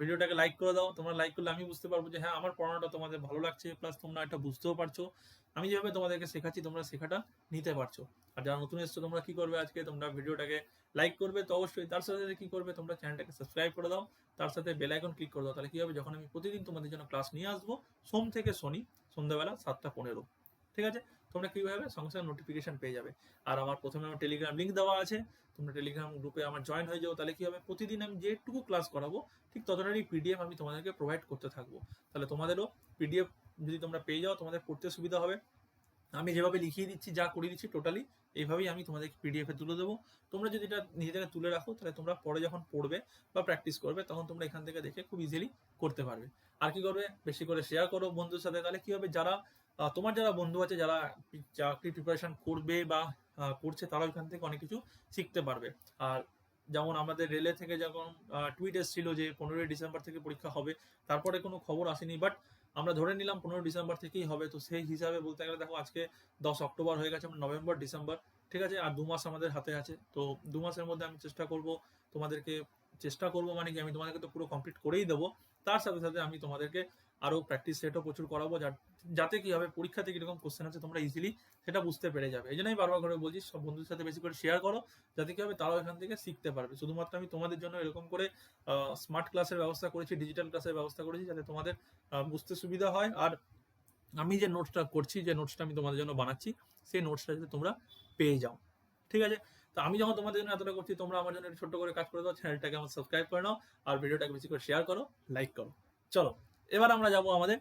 ভিডিওটাকে লাইক করে দাও। তোমরা লাইক করলে আমি বুঝতে পারবো যে হ্যাঁ আমার পড়ানোটা তোমাদের ভালো লাগছে, প্লাস তোমরা এটা বুঝতেও পারছো, আমি যেভাবে তোমাদেরকে শেখাচ্ছি তোমরা শেখাটা নিতে পারছো। আর যারা নতুন এসছো তোমরা কি করবে, আজকে তোমরা ভিডিওটাকে লাইক করবে তো অবশ্যই, তার সাথে সাথে কি করবে, তোমরা চ্যানেলটাকে সাবস্ক্রাইব করে দাও, তার সাথে বেল আইকন ক্লিক করে দাও। তাহলে কি হবে, যখন আমি প্রতিদিন তোমাদের জন্য ক্লাস নিয়ে আসবো সোম থেকে শনি সন্ধ্যাবেলা 7টা 15, ঠিক আছে, তোমরা কীভাবে সঙ্গে সঙ্গে নোটিফিকেশান পেয়ে যাবে। আর আমার প্রথমে আমার টেলিগ্রাম লিঙ্ক দেওয়া আছে, তোমরা টেলিগ্রাম গ্রুপে আমার জয়েন হয়ে যাও, তাহলে কী হবে, প্রতিদিন আমি যেটুকু ক্লাস করাবো ঠিক ততটাই পিডিএফ আমি তোমাদেরকে প্রোভাইড করতে থাকবো। তাহলে তোমাদেরও পিডিএফ যদি তোমরা পেয়ে যাও তোমাদের পড়তে সুবিধা হবে। আমি যেভাবে লিখিয়ে দিচ্ছি, যা করিয়ে দিচ্ছি টোটালি এইভাবেই আমি তোমাদেরকে পিডিএফে তুলে দেবো। তোমরা যদি এটা নিজে থেকে তুলে রাখো তাহলে তোমরা পরে যখন পড়বে বা প্র্যাকটিস করবে তখন তোমরা এখান থেকে দেখে খুব ইজিলি করতে পারবে। আর কি করবে, বেশি করে শেয়ার করো বন্ধুদের সাথে, তাহলে কি হবে, যারা তোমার যারা বন্ধু আছে যারা চাকরি প্রিপারেশন করবে বা করছে, তারাও এখান থেকে অনেক কিছু শিখতে পারবে। আর যেমন আমাদের রেলে থেকে যখন টুইট এসেছিল যে 15ই ডিসেম্বর থেকে পরীক্ষা হবে, তারপরে কোনো খবর আসেনি, বাট আমরা ধরে নিলাম 15 ডিসেম্বর থেকেই হবে। তো সেই হিসাবে বলতে গেলে দেখো আজকে 10 অক্টোবর হয়ে গেছে, নভেম্বর ডিসেম্বর, ঠিক আছে, আর 2 মাস আমাদের হাতে আছে। তো 2 মাসের মধ্যে আমি চেষ্টা করব তোমাদেরকে, চেষ্টা করব মানে কি, আমি তোমাদেরকে তো পুরো কমপ্লিট করেই দেবো, তার সাথে সাথে আমি তোমাদেরকে আরও প্র্যাকটিস সেটও প্রচুর করাবো, যাতে কি হবে পরীক্ষাতে কীরকম কোশ্চেন আছে তোমরা ইজিলি সেটা বুঝতে পেরে যাবে। এই জন্যই বারবার করে বলছি সব বন্ধুদের সাথে বেশি করে শেয়ার করো, যাতে কি হবে তারাও এখান থেকে শিখতে পারবে। শুধুমাত্র আমি তোমাদের জন্য এরকম করে স্মার্ট ক্লাসের ব্যবস্থা করেছি, ডিজিটাল ক্লাসের ব্যবস্থা করেছি, যাতে তোমাদের বুঝতে সুবিধা হয়। আর আমি যে নোটসটা করছি, যে নোটসটা আমি তোমাদের জন্য বানাচ্ছি, সেই নোটসটা যাতে তোমরা পেয়ে যাও। ঠিক আছে, তো আমি যখন তোমাদের জন্য এতটা করছি, তোমরা আমার জন্য ছোট্ট করে কাজ করে দাও, চ্যানেলটাকে আমার সাবস্ক্রাইব করে নাও, আর ভিডিওটাকে বেশি করে শেয়ার করো, লাইক করো। চলো এবার আমরা যাব আমাদের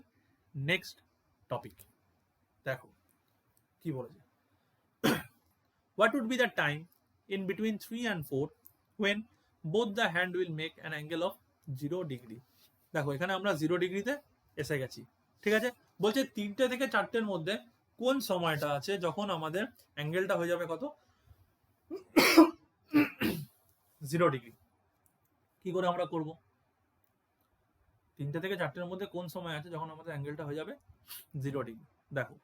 নেক্সট টপিক। দেখো কি বলেছে, what would be the time in between 3 and 4 when both the hand will make an angle of 0 degree? দেখো এখানে আমরা 0 ডিগ্রিতে এসে গেছি। ঠিক আছে, বলছে 3টে থেকে 4টের মধ্যে কোন সময়টা আছে যখন আমাদের অ্যাঙ্গেলটা হয়ে যাবে কত, 0 ডিগ্রি। কি করে আমরা করব, 3টে থেকে 4টের মধ্যে কোন সময় আছে যখন আমাদের অ্যাঙ্গেলটা হয়ে যাবে 0 ডিগ্রি। দেখো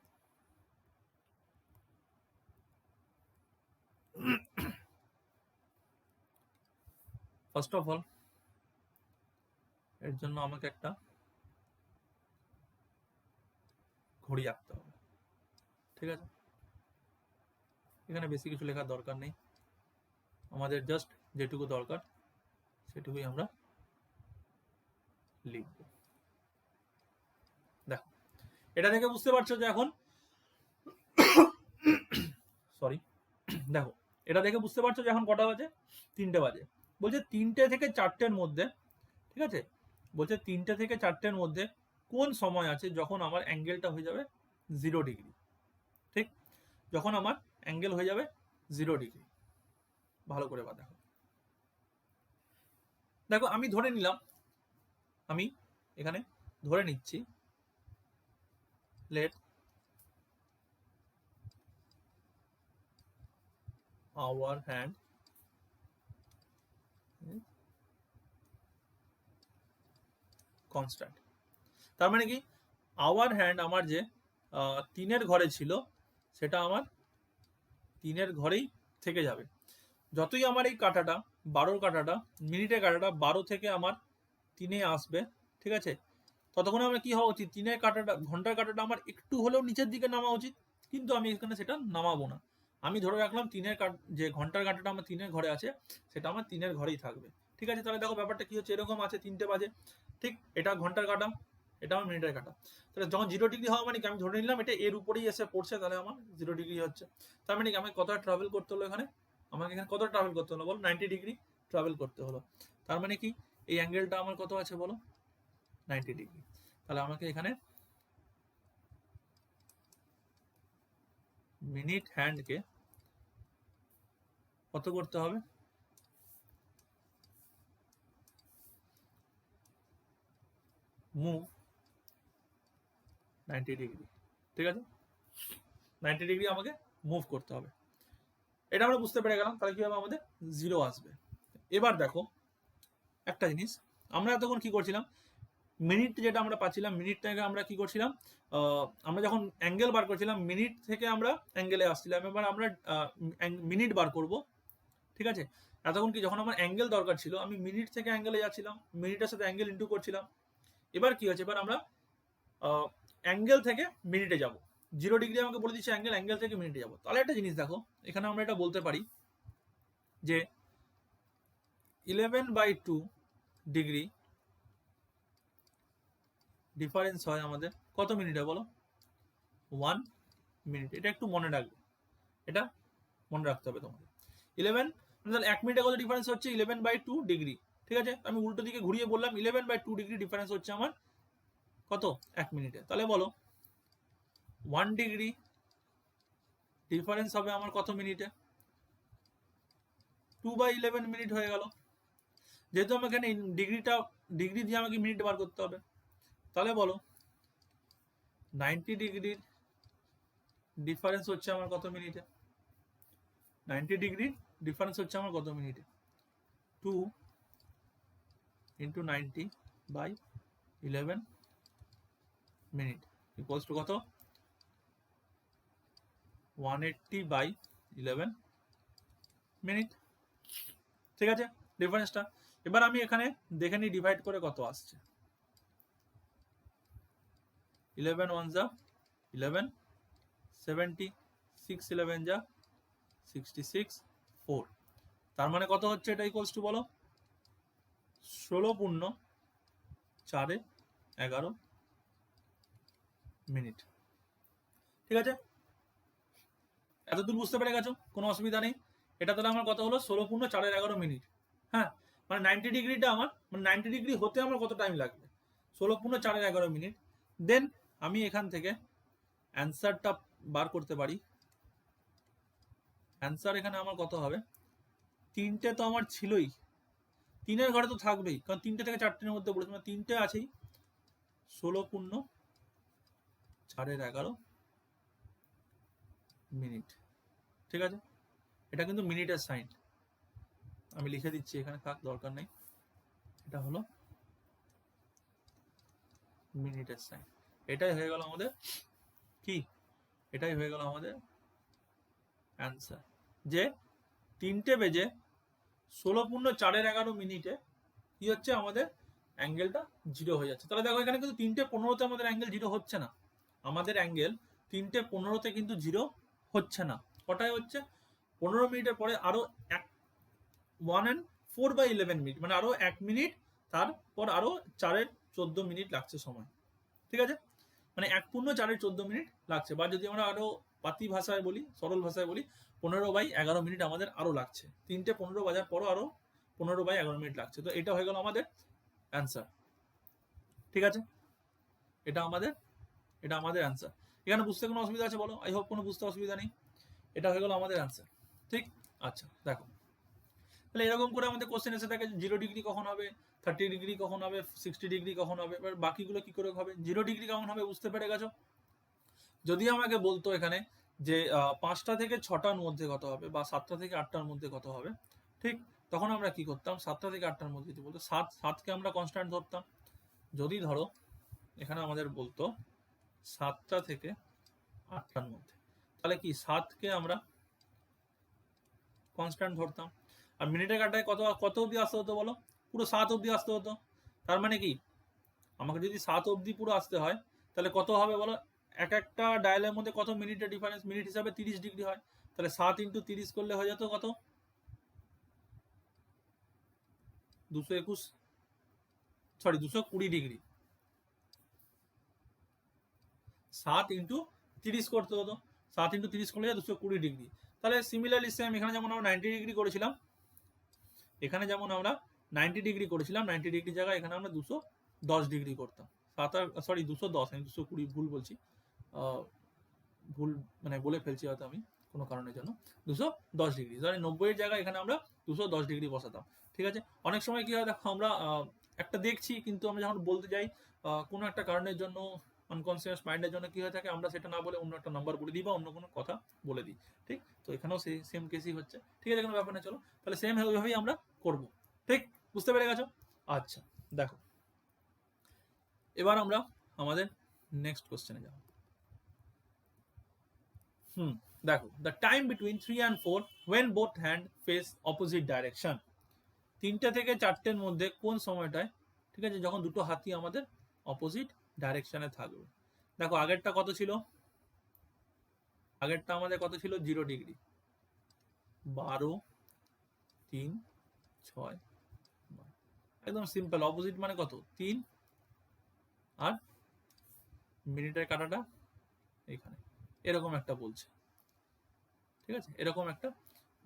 ফার্স্ট অফ অল এর জন্য আমাকে একটা ঘড়ি আঁকতে হবে। ঠিক আছে, এখানে বেশি কিছু লেখার দরকার নেই, আমাদের জাস্ট যেটুকু দরকার সেটুকুই আমরা লিখব। দেখো এটা দেখে বুঝতে পারছো যে এখন সরি দেখো এটা দেখে বুঝতে পারছো যে এখন কটা বাজে, 3টে বাজে। বলছে 3টে থেকে 4টের মধ্যে, ঠিক আছে, বলছে 3টে থেকে 4টের মধ্যে কোন সময় আছে যখন আমার অ্যাঙ্গেলটা হয়ে যাবে 0 ডিগ্রি। ঠিক, যখন আমার অ্যাঙ্গেল হয়ে যাবে 0 ডিগ্রি। ভালো করে দেখো, দেখো আমি ধরে নিলাম, আমি এখানে ধরে নিচ্ছি, লেট our hand কনস্ট্যান্ট। তার মানে কি, আওয়ার হ্যান্ড আমার যে 3-এর ঘরে ছিল সেটা আমার 3-এর ঘরেই থেকে যাবে। যতই আমার এই কাটাটা 12 কাটাটা মিনিটের কাটাটা 12 থেকে আমার 3-এ আসবে, ঠিক আছে, ততক্ষণে আমার কি হওয়া উচিত, 3-এর কাটাটা ঘন্টার কাটাটা আমার একটু হলেও নিচের দিকে নামা উচিত, কিন্তু আমি এখানে সেটা নামাবো না। আমি ধরে রাখলাম 3-এর যে ঘন্টার কাটাটা আমার 3-এর ঘরে আছে সেটা আমার 3-এর ঘরেই থাকবে। ঠিক আছে, তাহলে দেখো ব্যাপারটা কি হচ্ছে, এরকম আছে 3টে বাজে, ঠিক, এটা ঘন্টার কাটা, এটা আমার মিনিটের কাটা। তাহলে যখন 0 ডিগ্রি হওয়া মানে কি, আমি ধরে নিলাম এটা এর উপরেই এসে পড়ছে, তাহলে আমার 0 ডিগ্রি হচ্ছে। তার মানে কি আমাকে কতটা ট্রাভেল করতে হলো, এখানে আমাকে এখানে কতটা ট্রাভেল করতে হলো বলো, 90 ডিগ্রি ট্রাভেল করতে হলো। তার মানে কি এই অ্যাঙ্গেলটা আমার কত আছে বলো, 90 ডিগ্রি। তাহলে আমাকে এখানে মিনিট হ্যান্ডকে কত করতে হবে, মুভ 90 ডিগ্রি। ঠিক আছে, 90 ডিগ্রি আমাকে মুভ করতে হবে। এটা আমরা বুঝতে পেরে গেলাম, তাহলে কি হবে, আমাদের 0 আসবে। এবার দেখো একটা জিনিস, আমরা এতক্ষণ কি করছিলাম, মিনিট যেটা আমরা পাচ্ছিলাম, মিনিট থেকে আমরা কি করছিলাম, আমরা যখন অ্যাঙ্গেল বার করছিলাম মিনিট থেকে আমরা অ্যাঙ্গেলে আসছিলাম। এবার আমরা মিনিট বার করব। ঠিক আছে, এতক্ষণ কি যখন আমার অ্যাঙ্গেল দরকার ছিল আমি মিনিট থেকে অ্যাঙ্গেলে যাচ্ছিলাম, মিনিটের সাথে অ্যাঙ্গেল ইন্টু করছিলাম। এবার কি হচ্ছে, এবার আমরা অ্যাঙ্গেল থেকে মিনিটে যাব। 0 ডিগ্রি আমাকে বলে দিচ্ছে অ্যাঙ্গেল, অ্যাঙ্গেল থেকে মিনিটে যাব। তাহলে একটা জিনিস দেখো, এখানে আমরা এটা বলতে পারি যে 11/2 ডিগ্রি ডিফারেন্স হয় আমাদের কত মিনিটে বলো, 1 মিনিট। এটা একটু মনে রাখবে, এটা মনে রাখতে হবে তোমাদের। 11 তাহলে 1 মিনিটে কত ডিফারেন্স হচ্ছে 11/2 ডিগ্রি। ঠিক আছে, আমি উল্টো দিকে ঘুরিয়ে বললাম 11/2 ডিগ্রি ডিফারেন্স হচ্ছে আমার কত 1 মিনিটে। তাহলে বলো 1 ডিগ্রি ডিফারেন্স হবে আমার কত মিনিটে? 2/11 মিনিট হয়ে গেল। যেহেতু আমি এখানে ডিগ্রি দিয়ে আমাকে মিনিট বার করতে হবে, তাহলে বলো 90 ডিগ্রির ডিফারেন্স হচ্ছে আমার কত মিনিটে? 90 ডিগ্রি ডিফারেন্স হচ্ছে আমার কত মিনিটে? 2 × 90/11 মিনিট ইকুয়ালস টু কত? 180/11 মিনিট। ঠিক আছে ডিফারেন্সটা। এবার আমি এখানে দেখে নিই ডিভাইড করে কত আসছে। 11 1 যা 11, 70, 6 11 যা 66, 4। তার মানে কত হচ্ছে এটা ইকুয়ালস টু বলো 16/4 মিনিট। ঠিক আছে, এতদূর বুঝতে পেরে গেছো? কোনো অসুবিধা নেই। এটা তাহলে আমার কত হলো 16/4 মিনিট। হ্যাঁ, মানে 90 ডিগ্রিটা আমার, মানে 90 ডিগ্রি হতে আমার কত টাইম লাগবে? 16/4 মিনিট। দেন আমি এখান থেকে অ্যান্সারটা বার করতে পারি। অ্যান্সার এখানে আমার কত হবে? 3টে তো আমার ছিলই, 3-এর ঘরে তো থাকবেই, কারণ 3টে থেকে 4টের মধ্যে বলেছি, মানে 3টে আছেই। 16/4 মিনিট। ঠিক আছে, এটা কিন্তু মিনিটের সাইন, আমি লিখে দিচ্ছি এখানে, থাক দরকার নেই। এটা হলো মিনিটের সাইন। এটাই হয়ে গেল আমাদের কি? এটাই হয়ে গেল আমাদের অ্যান্সার, যে 3টে বেজে 16/4 মিনিটে কি হচ্ছে আমাদের অ্যাঙ্গেলটা 0 হয়ে যাচ্ছে। তাহলে দেখো এখানে কিন্তু 3:15 আমাদের অ্যাঙ্গেল 0 হচ্ছে না। আমাদের অ্যাঙ্গেল 3:15 কিন্তু 0 হচ্ছে না। কটায় হচ্ছে? 15 মিনিটের পরে আরো 1/4/11 মিনিট, মানে আরো 1 মিনিট, তারপর আরো 4/14 মিনিট লাগছে সময়। ঠিক আছে, মানে 1/4 মিনিট লাগছে, বা যদি আমরা আরো পাতি ভাষায় বলি, সরল ভাষায় বলি, 15/11 মিনিট আমাদের আরো লাগছে। 3:15 বাজার পরও আরো 15/11 মিনিট লাগছে। তো এটা হয়ে গেল আমাদের অ্যান্সার। ঠিক আছে, এটা আমাদের অ্যান্সার। এখানে বুঝতে কোনো অসুবিধা আছে বলো? আই হোপ কোনো বুঝতে অসুবিধা নেই। এটা হয়ে গেল আমাদের অ্যান্সার। ঠিক, আচ্ছা দেখো, তাহলে এরকম করে আমাদের কোশ্চেন এসে থাকে 0 ডিগ্রি কখন হবে, 30 ডিগ্রি কখন হবে, 60 ডিগ্রি কখন হবে, এবার বাকিগুলো কি করে হবে? 0 ডিগ্রি কখন হবে বুঝতে পেরে গেছো? যদি আমাকে বলতো এখানে যে 5টা থেকে 6টার মধ্যে কত হবে, বা 7টা থেকে 8টার মধ্যে কত হবে, ঠিক, তখন আমরা কি করতাম? 7টা থেকে 8টার মধ্যে যদি বলতো, 7কে আমরা কনস্ট্যান্ট ধরতাম। যদি ধরো এখানে আমাদের বলতো 7টা থেকে 8টার মধ্যে, তাহলে কি 7কে আমরা কনস্ট্যান্ট ধরতাম। আর মিনিটের কাটায় কত অবধি আসতে হতো বলো? পুরো 7 অবধি আসতে হতো। তার মানে কি, আমাকে যদি 7 অবধি পুরো আসতে হয়, তাহলে কত হবে বলো? একটা ডায়ালের মধ্যে কত মিনিটের ডিফারেন্স? মিনিট হিসাবে 30 ডিগ্রি হয়, তাহলে 7 × 30 করলে হয়ে যেত কত? 220 ডিগ্রি। 7 × 30 করতে হতো, 7 × 30 করলে 220 ডিগ্রি। তাহলে সিমিলারলি সেম, এখানে যেমন আমরা 90 ডিগ্রি করেছিলাম, এখানে যেমন আমরা 90 ডিগ্রি করেছিলাম, 90 ডিগ্রি জায়গায় এখানে আমরা 210 ডিগ্রি করতাম। 210, আমি 220 ভুল বলছি, ভুল মানে বলে ফেলছি হয়তো আমি কোনো কারণের জন্য। 210 ডিগ্রি, 90-এর জায়গায় এখানে আমরা 210 ডিগ্রি বসাতাম। ঠিক আছে, অনেক সময় কি হয় দেখো, আমরা একটা দেখছি, কিন্তু আমরা যখন বলতে যাই কোনো একটা কারণের জন্য, আনকনসিয়াস মাইন্ডের জন্য কি হয়ে থাকে, আমরা সেটা না বলে অন্য একটা নাম্বার বলে দিই, বা অন্য কোনো কথা বলে দিই। ঠিক, তো এখানেও সেই সেম কেসই হচ্ছে। ঠিক আছে, কোনো ব্যাপার না, চলো তাহলে সেম ওইভাবেই আমরা করব। ঠিক, বুঝতে পেরে গেছো? আচ্ছা দেখো, এবার আমরা আমাদের নেক্সট কোশ্চেনে যাব। দেখো, the time between 3 and 4 when both hand face opposite direction। 3টে থেকে 4টের মধ্যে কোন সময়টায়, ঠিক আছে, যখন দুটো হাতই আমাদের অপোজিট ডাইরেকশনে থাকবে। দেখো আগেরটা কত ছিল? আগেরটা আমাদের কত ছিল? 0 ডিগ্রি। 12, 3, 6, একদম সিম্পল। অপোজিট মানে কত? 3, আর মিনিটের কাটাটা এখানে, এরকম একটা বলছে, ঠিক আছে, এরকম একটা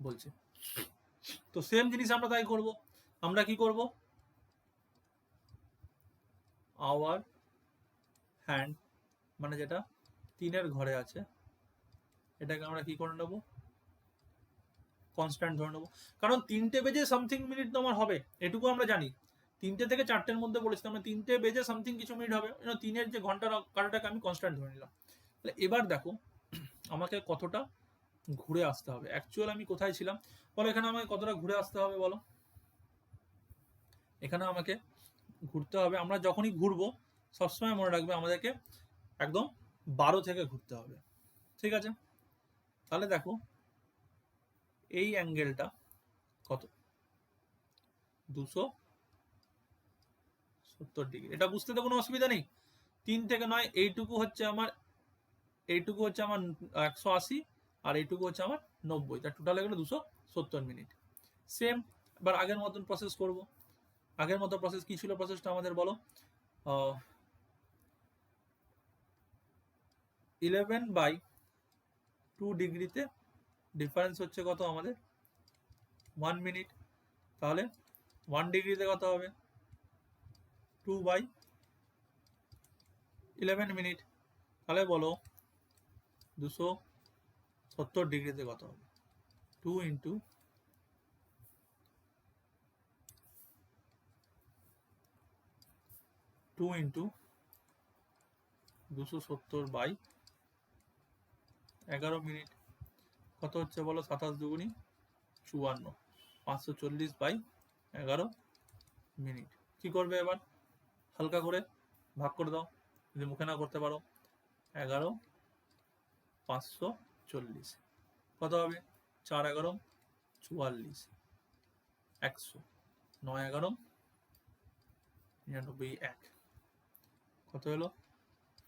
বলছে। তো সেম জিনিস আমরা তাই করব। আমরা কি করব, আওয়ার হ্যান্ড মানে যেটা 3-এর ঘরে আছে, এটাকে আমরা কি করে নেব, কনস্ট্যান্ট ধরে নেবো। কারণ 3টে বেজে সামথিং মিনিট তো আমার হবে, এটুকু আমরা জানি। 3টে থেকে 4টের মধ্যে বলেছি, আমরা 3টে বেজে সামথিং কিছু মিনিট হবে, 3-এর যে ঘন্টার কাটাটাকে আমি কনস্ট্যান্ট ধরে নিলাম। তাহলে এবার দেখো আমাকে কতটা ঘুরে আসতে হবে, অ্যাকচুয়াল আমি কোথায় ছিলাম বলো, এখানে আমাকে কতটা ঘুরে আসতে হবে বলো, এখানে আমাকে ঘুরতে হবে, আমরা যখনই ঘুরবো সবসময় মনে রাখবে আমাদেরকে একদম 12 থেকে ঘুরতে হবে, ঠিক আছে। তাহলে দেখো এই অ্যাঙ্গেলটা কত, 270 ডিগ্রি। এটা বুঝতে তো কোনো অসুবিধা নেই। 3 থেকে 9 এইটুকু হচ্ছে আমার 180, আর এইটুকু হচ্ছে আমার 90, তার টোটাল হয়ে গেলো 270 মিনিট। সেম এবার আগের মতন প্রসেস করব। আগের মতো প্রসেস কি ছিল, প্রসেসটা আমাদের বলো, 11/2 ডিগ্রিতে ডিফারেন্স হচ্ছে কত আমাদের 1 মিনিট। তাহলে 1 ডিগ্রিতে কত হবে 2/11 মিনিট। তাহলে বলো 270 ডিগ্রিতে কত হবে, 2 ইন্টু 270/11 মিনিট কত হচ্ছে বলো, 27 দুগুনি 54, 540/11 মিনিট। কি করবে এবার, হালকা করে ভাগ করে দাও, যদি মুখে না করতে পারো। 11 540 কত হবে, 4-11 44, 100, 9-11 99, 1 কত হলো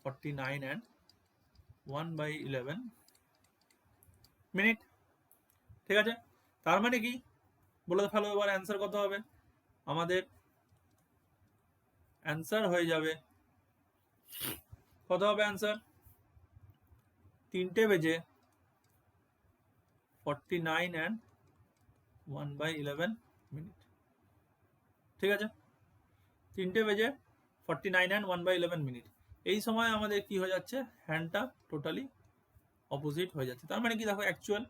49 and 1/11 মিনিট, ঠিক আছে। তার মানে কি বলে ফেলো এবার অ্যান্সার কত হবে, আমাদের অ্যান্সার হয়ে যাবে, কত হবে অ্যান্সার, 3টে বেজে 49 and 1/11 মিনিট, ঠিক আছে। 3টে বেজে 49 and 1/11 মিনিট। এই সময় আমাদের কি হয়ে যাচ্ছে, হ্যান্ডটা টোটালি অপোজিট হয়ে যাচ্ছে। তার মানে কি দেখো অ্যাকচুয়াল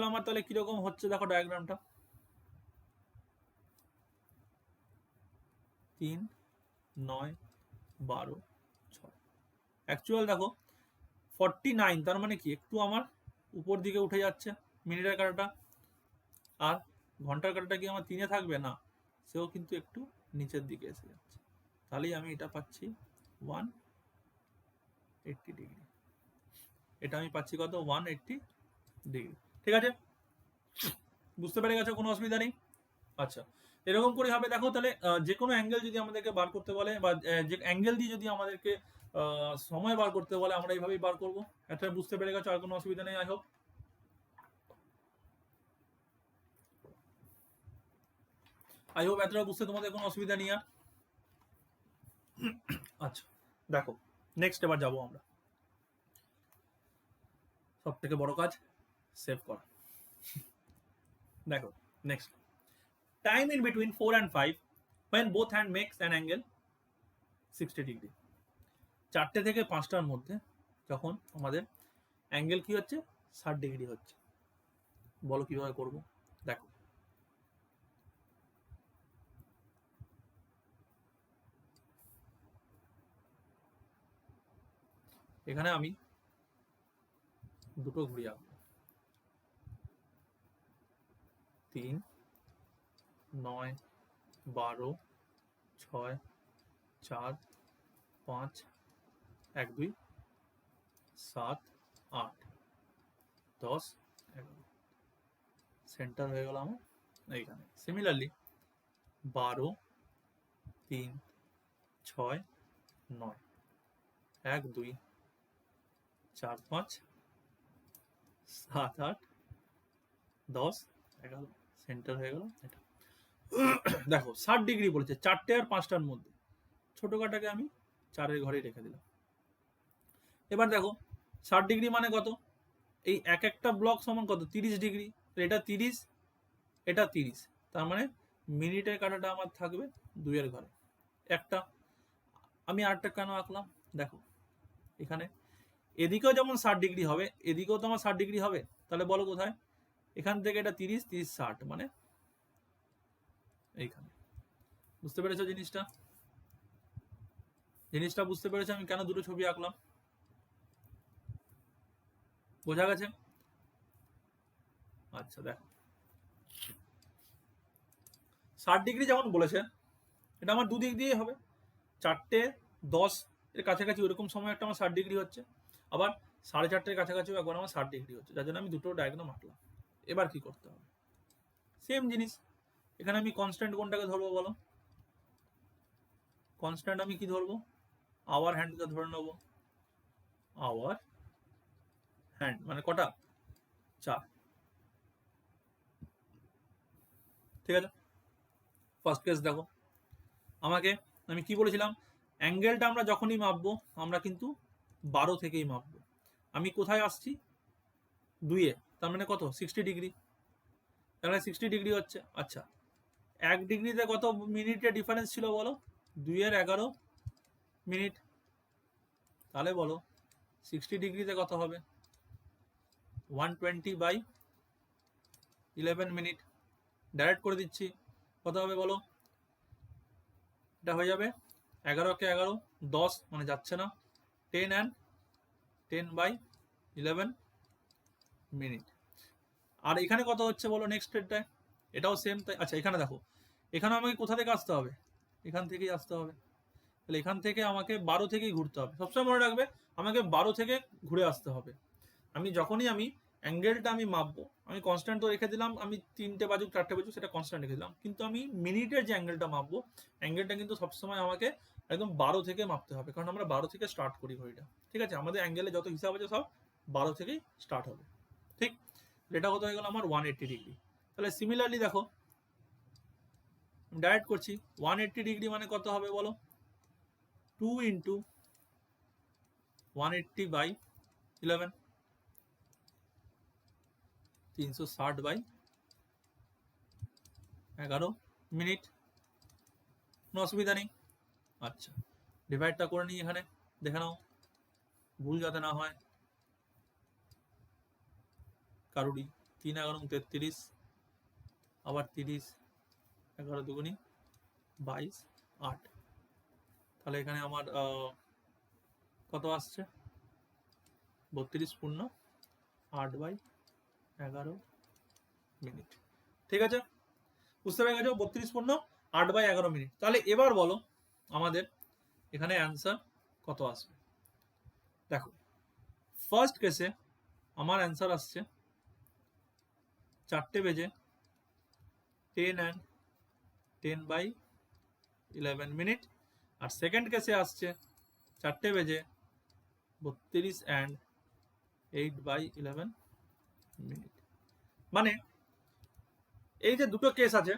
আমার তাহলে কিরকম হচ্ছে, দেখো ডায়াগ্রামটা 3 9 12 6, অ্যাকচুয়াল দেখো 49, তার মানে কি একটু আমার উপর দিকে উঠে যাচ্ছে মিনিটের কাটাটা, আর ঘন্টার কাটাটা কি আমার 3-এ থাকবে না, সেও কিন্তু একটু নিচের দিকে এসে যাচ্ছে। তাহলেই আমি এটা পাচ্ছি 180 ডিগ্রি, এটা আমি পাচ্ছি কত 180 ডিগ্রি, ঠিক আছে। বুঝতে পেরে গেছো, কোনো অসুবিধা নেই। আচ্ছা, এরকম করে হবে দেখো। তাহলে যে কোনো অ্যাঙ্গেল যদি আমাদেরকে বার করতে বলে, বা যে অ্যাঙ্গেল দিয়ে যদি আমাদেরকে সময় বার করতে বলে, আমরা এইভাবেই বার করবো। এটা বুঝতে পেরে গেছো, আর কোনো অসুবিধা নেই। আই হোপ এতটা বুঝতে তোমাদের কোনো অসুবিধা নেই আর। আচ্ছা দেখো, নেক্সট এবার যাবো আমরা, সব থেকে বড় কাজ সেভ করা। দেখো next, time in between 4 and 5 when both hand makes an angle 60 degree. 4টে থেকে 5টার মধ্যে যখন আমাদের অ্যাঙ্গেল কি হচ্ছে 60 ডিগ্রি হচ্ছে, বলো কিভাবে করব। দেখো এখানে আমি দুটো ঘুড়ি আঁকবো, 3 9 12 6 4 5 1 2 7 8 10 11, সেন্টার হয়ে গেল আমার এইখানে। সিমিলারলি 12 3 6 9 1 2 4 5 7 8 10 11, সেন্টার হয়ে গেল এটা। দেখো 60 ডিগ্রি বলেছে 4টে আর 5টার মধ্যে, ছোট কাটাকে আমি 4-এর ঘরেই রেখে দিলাম। এবার দেখো 60 ডিগ্রি মানে কত? এই এক একটা ব্লক সমান কত? 30 ডিগ্রি। এটা 30, এটা 30, তার মানে মিনিটের কাঁটাটা আমার থাকবে 2 এর ঘরে। একটা আমি আরেকটা কেন আঁকলাম দেখো, এখানে এদিকেও যেমন 60 ডিগ্রি হবে, এদিকেও তো আমার 60 ডিগ্রি হবে। তাহলে বলো কোথায়? এখান থেকে এটা 30, 30, 60, মানে এইখানে। বুঝতে পেরেছো জিনিসটা? জিনিসটা বুঝতে পেরেছো আমি কেন দুটো ছবি আঁকলাম? বোঝা গেছে? আচ্ছা দেখো, 60 ডিগ্রি যেমন বলেছে, এটা আমার দুদিক দিয়ে হবে। 4:10 এর কাছাকাছি ওরকম সময় একটা আমার 60 ডিগ্রি হচ্ছে, আবার 4:30-এর কাছাকাছিও একবার আমার 60 ডিগ্রি হচ্ছে, যার জন্য আমি দুটো ডায়াগ্রাম আঁকলাম। এবার কি করতে হবে? সেম জিনিস, এখানে আমি কনস্ট্যান্ট কোনটাকে ধরবো বলো? কনস্ট্যান্ট আমি কি ধরবো? আওয়ার হ্যান্ডকে ধরে নেবো। আওয়ার হ্যান্ড মানে কটা? 4। ঠিক আছে, ফার্স্ট কেস দেখো, আমাকে আমি কি বলেছিলাম, অ্যাঙ্গেলটা আমরা যখনই মাপবো আমরা কিন্তু 12 থেকেই মাপবো। আমি কোথায় আসছি? 2-এ, তার মানে কত? 60 ডিগ্রি। তাহলে 60 ডিগ্রি হচ্ছে। আচ্ছা, 1 ডিগ্রিতে কত মিনিটের ডিফারেন্স ছিল বলো? 2-এর 11 মিনিট। তাহলে বলো 60 ডিগ্রিতে কত হবে? 120/11 মিনিট। ডাইরেক্ট করে দিচ্ছি, কত হবে বলো? এটা হয়ে যাবে 11 কে 11, 10 মানে যাচ্ছে না, 10 and 10/11 মিনিট। আর এখানে কত হচ্ছে বলো নেক্সট স্টেটটায়? এটাও সেম তাই। আচ্ছা এখানে দেখো, এখানে আমাকে কোথা থেকে আসতে হবে? এখান থেকেই আসতে হবে। তাহলে এখান থেকে আমাকে 12 থেকেই ঘুরতে হবে। সবসময় মনে রাখবে আমাকে 12 থেকে ঘুরে আসতে হবে। আমি যখনই আমি অ্যাঙ্গেলটা আমি মাপবো, আমি কনস্ট্যান্ট তো রেখে দিলাম, আমি 3টে বাজুক 4টে বাজুক সেটা কনস্ট্যান্ট রেখে দিলাম, কিন্তু আমি মিনিটের যে অ্যাঙ্গেলটা মাপবো, অ্যাঙ্গেলটা কিন্তু সবসময় আমাকে একদম 12 থেকে মাপতে হবে, কারণ আমরা 12 থেকে স্টার্ট করি ঘড়িটা। ঠিক আছে, আমাদের অ্যাঙ্গেলে যত হিসাব আছে সব 12 থেকেই স্টার্ট হবে। ঠিক, এটা কত হয়ে গেল আমার? 180 ডিগ্রি। তাহলে সিমিলারলি দেখো, ডাইরেক্ট করছি, 180 ডিগ্রি মানে কত হবে বলো? 2 ইন্টু 180/11, 360/11 মিনিট। কোনো অসুবিধা নেই। আচ্ছা, ডিভাইডটা করে নিই, এখানে দেখে নাও ভুল যাতে না হয় কারুরই। 3×11 = 33, আবার 30, 11×2 = 22, 8। তাহলে এখানে আমার কত আসছে? 32.8/11 মিনিট। ঠিক আছে, বুঝতে পেরে গেছো? 32.8/11 মিনিট। তাহলে এবার বলো আমাদের এখানে অ্যান্সার কত আসবে? দেখো, ফার্স্ট কেসে আমার অ্যান্সার আসছে 4:10 and 10/11 মিনিট। আর সেকেন্ড কেসে আসছে 4:32 and 8/11 মিনিট। মানে এই যে দুটো কেস আছে,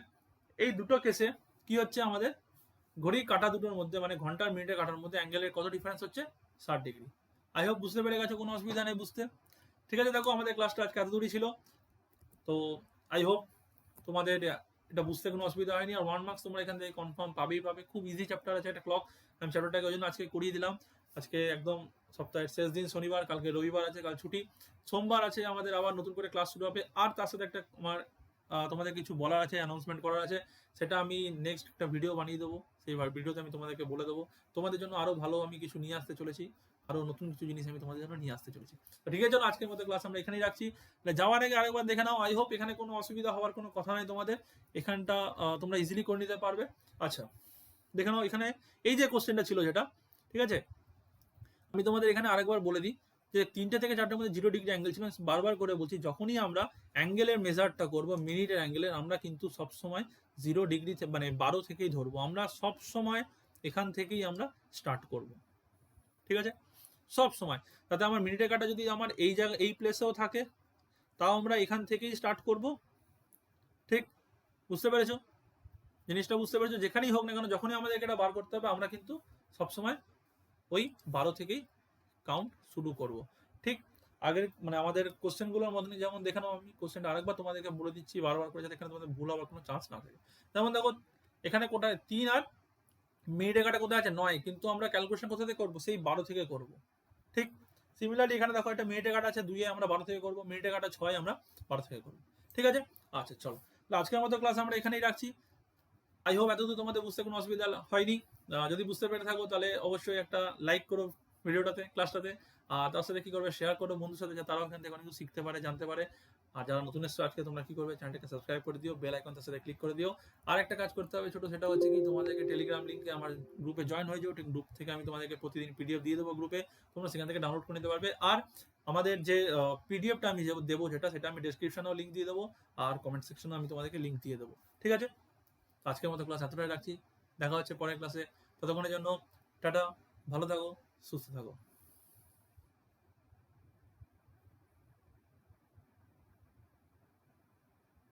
এই দুটো কেসে কি হচ্ছে, আমাদের ঘড়ির কাঁটা দুটোর মধ্যে মানে ঘন্টার মিনিটের কাঁটার মধ্যে অ্যাঙ্গেলের কত ডিফারেন্স হচ্ছে? 60 ডিগ্রি। আই হোপ বুঝতে পেরে গেছো, কোনো অসুবিধা নেই বুঝতে। ঠিক আছে, দেখো আমাদের ক্লাসটা আজকে এত দূরই ছিল। তো আই হোপ তোমাদের এটা বুঝতে কোনো অসুবিধা হয়নি। আর 1 মার্কস তোমরা এখান থেকে কনফার্ম পাবেই পাবে। খুব ইজি চ্যাপ্টার আছে একটা ক্লক, আমি চ্যাপ্টারটাকে ওই জন্য আজকে করিয়ে দিলাম। আজকে একদম সপ্তাহের শেষ দিন শনিবার, কালকে রবিবার আছে, কাল ছুটি, সোমবার আছে আমাদের আবার নতুন করে ক্লাস শুরু হবে। আর তার সাথে একটা আমার তোমাদের কিছু বলার আছে, অ্যানাউন্সমেন্ট করার আছে, সেটা আমি নেক্সট একটা ভিডিও বানিয়ে দেবো। সেই ভিডিওতে আমি তোমাদেরকে বলে দেবো। তোমাদের জন্য আরো ভালো আমি কিছু নিয়ে আসতে চলেছি, আরো নতুন কিছু জিনিস আমি তোমাদের জন্য নিয়ে আসতে চলেছি। তো ঠিক আছে, চলো আজকের মতো ক্লাস আমরা এখানেই রাখছি। যাওয়ার আগে আরেকবার দেখে নাও, আই হোপ এখানে কোনো অসুবিধা হওয়ার কোনো কথা নেই তোমাদের, এখানটা তোমরা ইজিলি করে নিতে পারবে। আচ্ছা দেখে নাও, এখানে এই যে কোশ্চেনটা ছিল যেটা, ঠিক আছে, আমি তোমাদের এখানে আরেকবার বলে দিই যে 3টে থেকে 4টের মধ্যে 0 ডিগ্রি অ্যাঙ্গেল ছিল। বারবার করে বলছি, যখনই আমরা অ্যাঙ্গেলের মেজারটা করব মিনিটের অ্যাঙ্গেলের, আমরা কিন্তু সবসময় 0 ডিগ্রি মানে 12 থেকেই ধরবো। আমরা সব সময় এখান থেকেই আমরা স্টার্ট করব। ঠিক আছে, সব সময়, তাতে আমার মিনিটের কাটা যদি আমার এই জায়গা এই প্লেসেও থাকে তাও আমরা এখান থেকেই স্টার্ট করব। ঠিক, বুঝতে পেরেছো জিনিসটা? বুঝতে পেরেছো? যেখানেই হোক না কেন, যখনই আমাদেরকে এটা বার করতে হবে আমরা কিন্তু সবসময় ওই 12 থেকেই কাউন্ট শুরু করব। ঠিক, আগের মানে আমাদের কোশ্চেনগুলোর মধ্যে যেমন দেখানো, আমি কোশ্চেনটা আরেকবার তোমাদেরকে বলে দিচ্ছি বারবার করে, যাতে এখানে তোমাদের ভুল হওয়ার কোনো চান্স না থাকে। যেমন দেখো এখানে কোটায় 3 আর মিনিটে কাটা কোথায় আছে 9, কিন্তু আমরা ক্যালকুলেশন কোথা থেকে করবো, সেই 12 থেকে করবো। ঠিক সিমিলারলি এখানে দেখো একটা মিনিটে কাটা আছে 2 এ আমরা 12 থেকে করবো, মিনিটে কাটা 6 আমরা 12 থেকে করবো। ঠিক আছে, আচ্ছা চলো তাহলে আজকের মতো ক্লাস আমরা এখানেই রাখছি। আই হোপ এতদূর তোমাদের বুঝতে কোনো অসুবিধা হয়নি। যদি বুঝতে পেরে থাকো তাহলে অবশ্যই একটা লাইক করো ভিডিওটাতে, ক্লাসটাতে। আর তার সাথে কি করবে, শেয়ার করো বন্ধুর সাথে, তারাও এখান থেকে অনেক কিছু শিখতে পারে, জানতে পারে। আর যারা নতুন এসছো আজকে, তোমরা কি করবে, চ্যানেলটাকে সাবস্ক্রাইব করে দিও, বেল আইকন তার সাথে ক্লিক করে দিও। আর একটা কাজ করতে হবে ছোট, সেটা হচ্ছে কি তোমাদেরকে টেলিগ্রাম লিঙ্কে আমার গ্রুপে জয়েন হয়ে যাও। ঠিক গ্রুপ থেকে আমি তোমাদেরকে প্রতিদিন পিডিএফ দিয়ে দেবো গ্রুপে, তোমরা সেখান থেকে ডাউনলোড করে নিতে পারবে। আর আমাদের যে পিডিএফটা আমি দেবো সেটা আমি ডেসক্রিপশনেও লিঙ্ক দিয়ে দেবো, আর কমেন্ট সেকশনেও আমি তোমাদেরকে লিঙ্ক দিয়ে দেবো। ঠিক আছে, আজকের মতো ক্লাস এতটাই রাখছি, দেখা হচ্ছে পরের ক্লাসে। ততক্ষণের জন্য টাটা, ভালো থাকো, সুস্থ থাকো।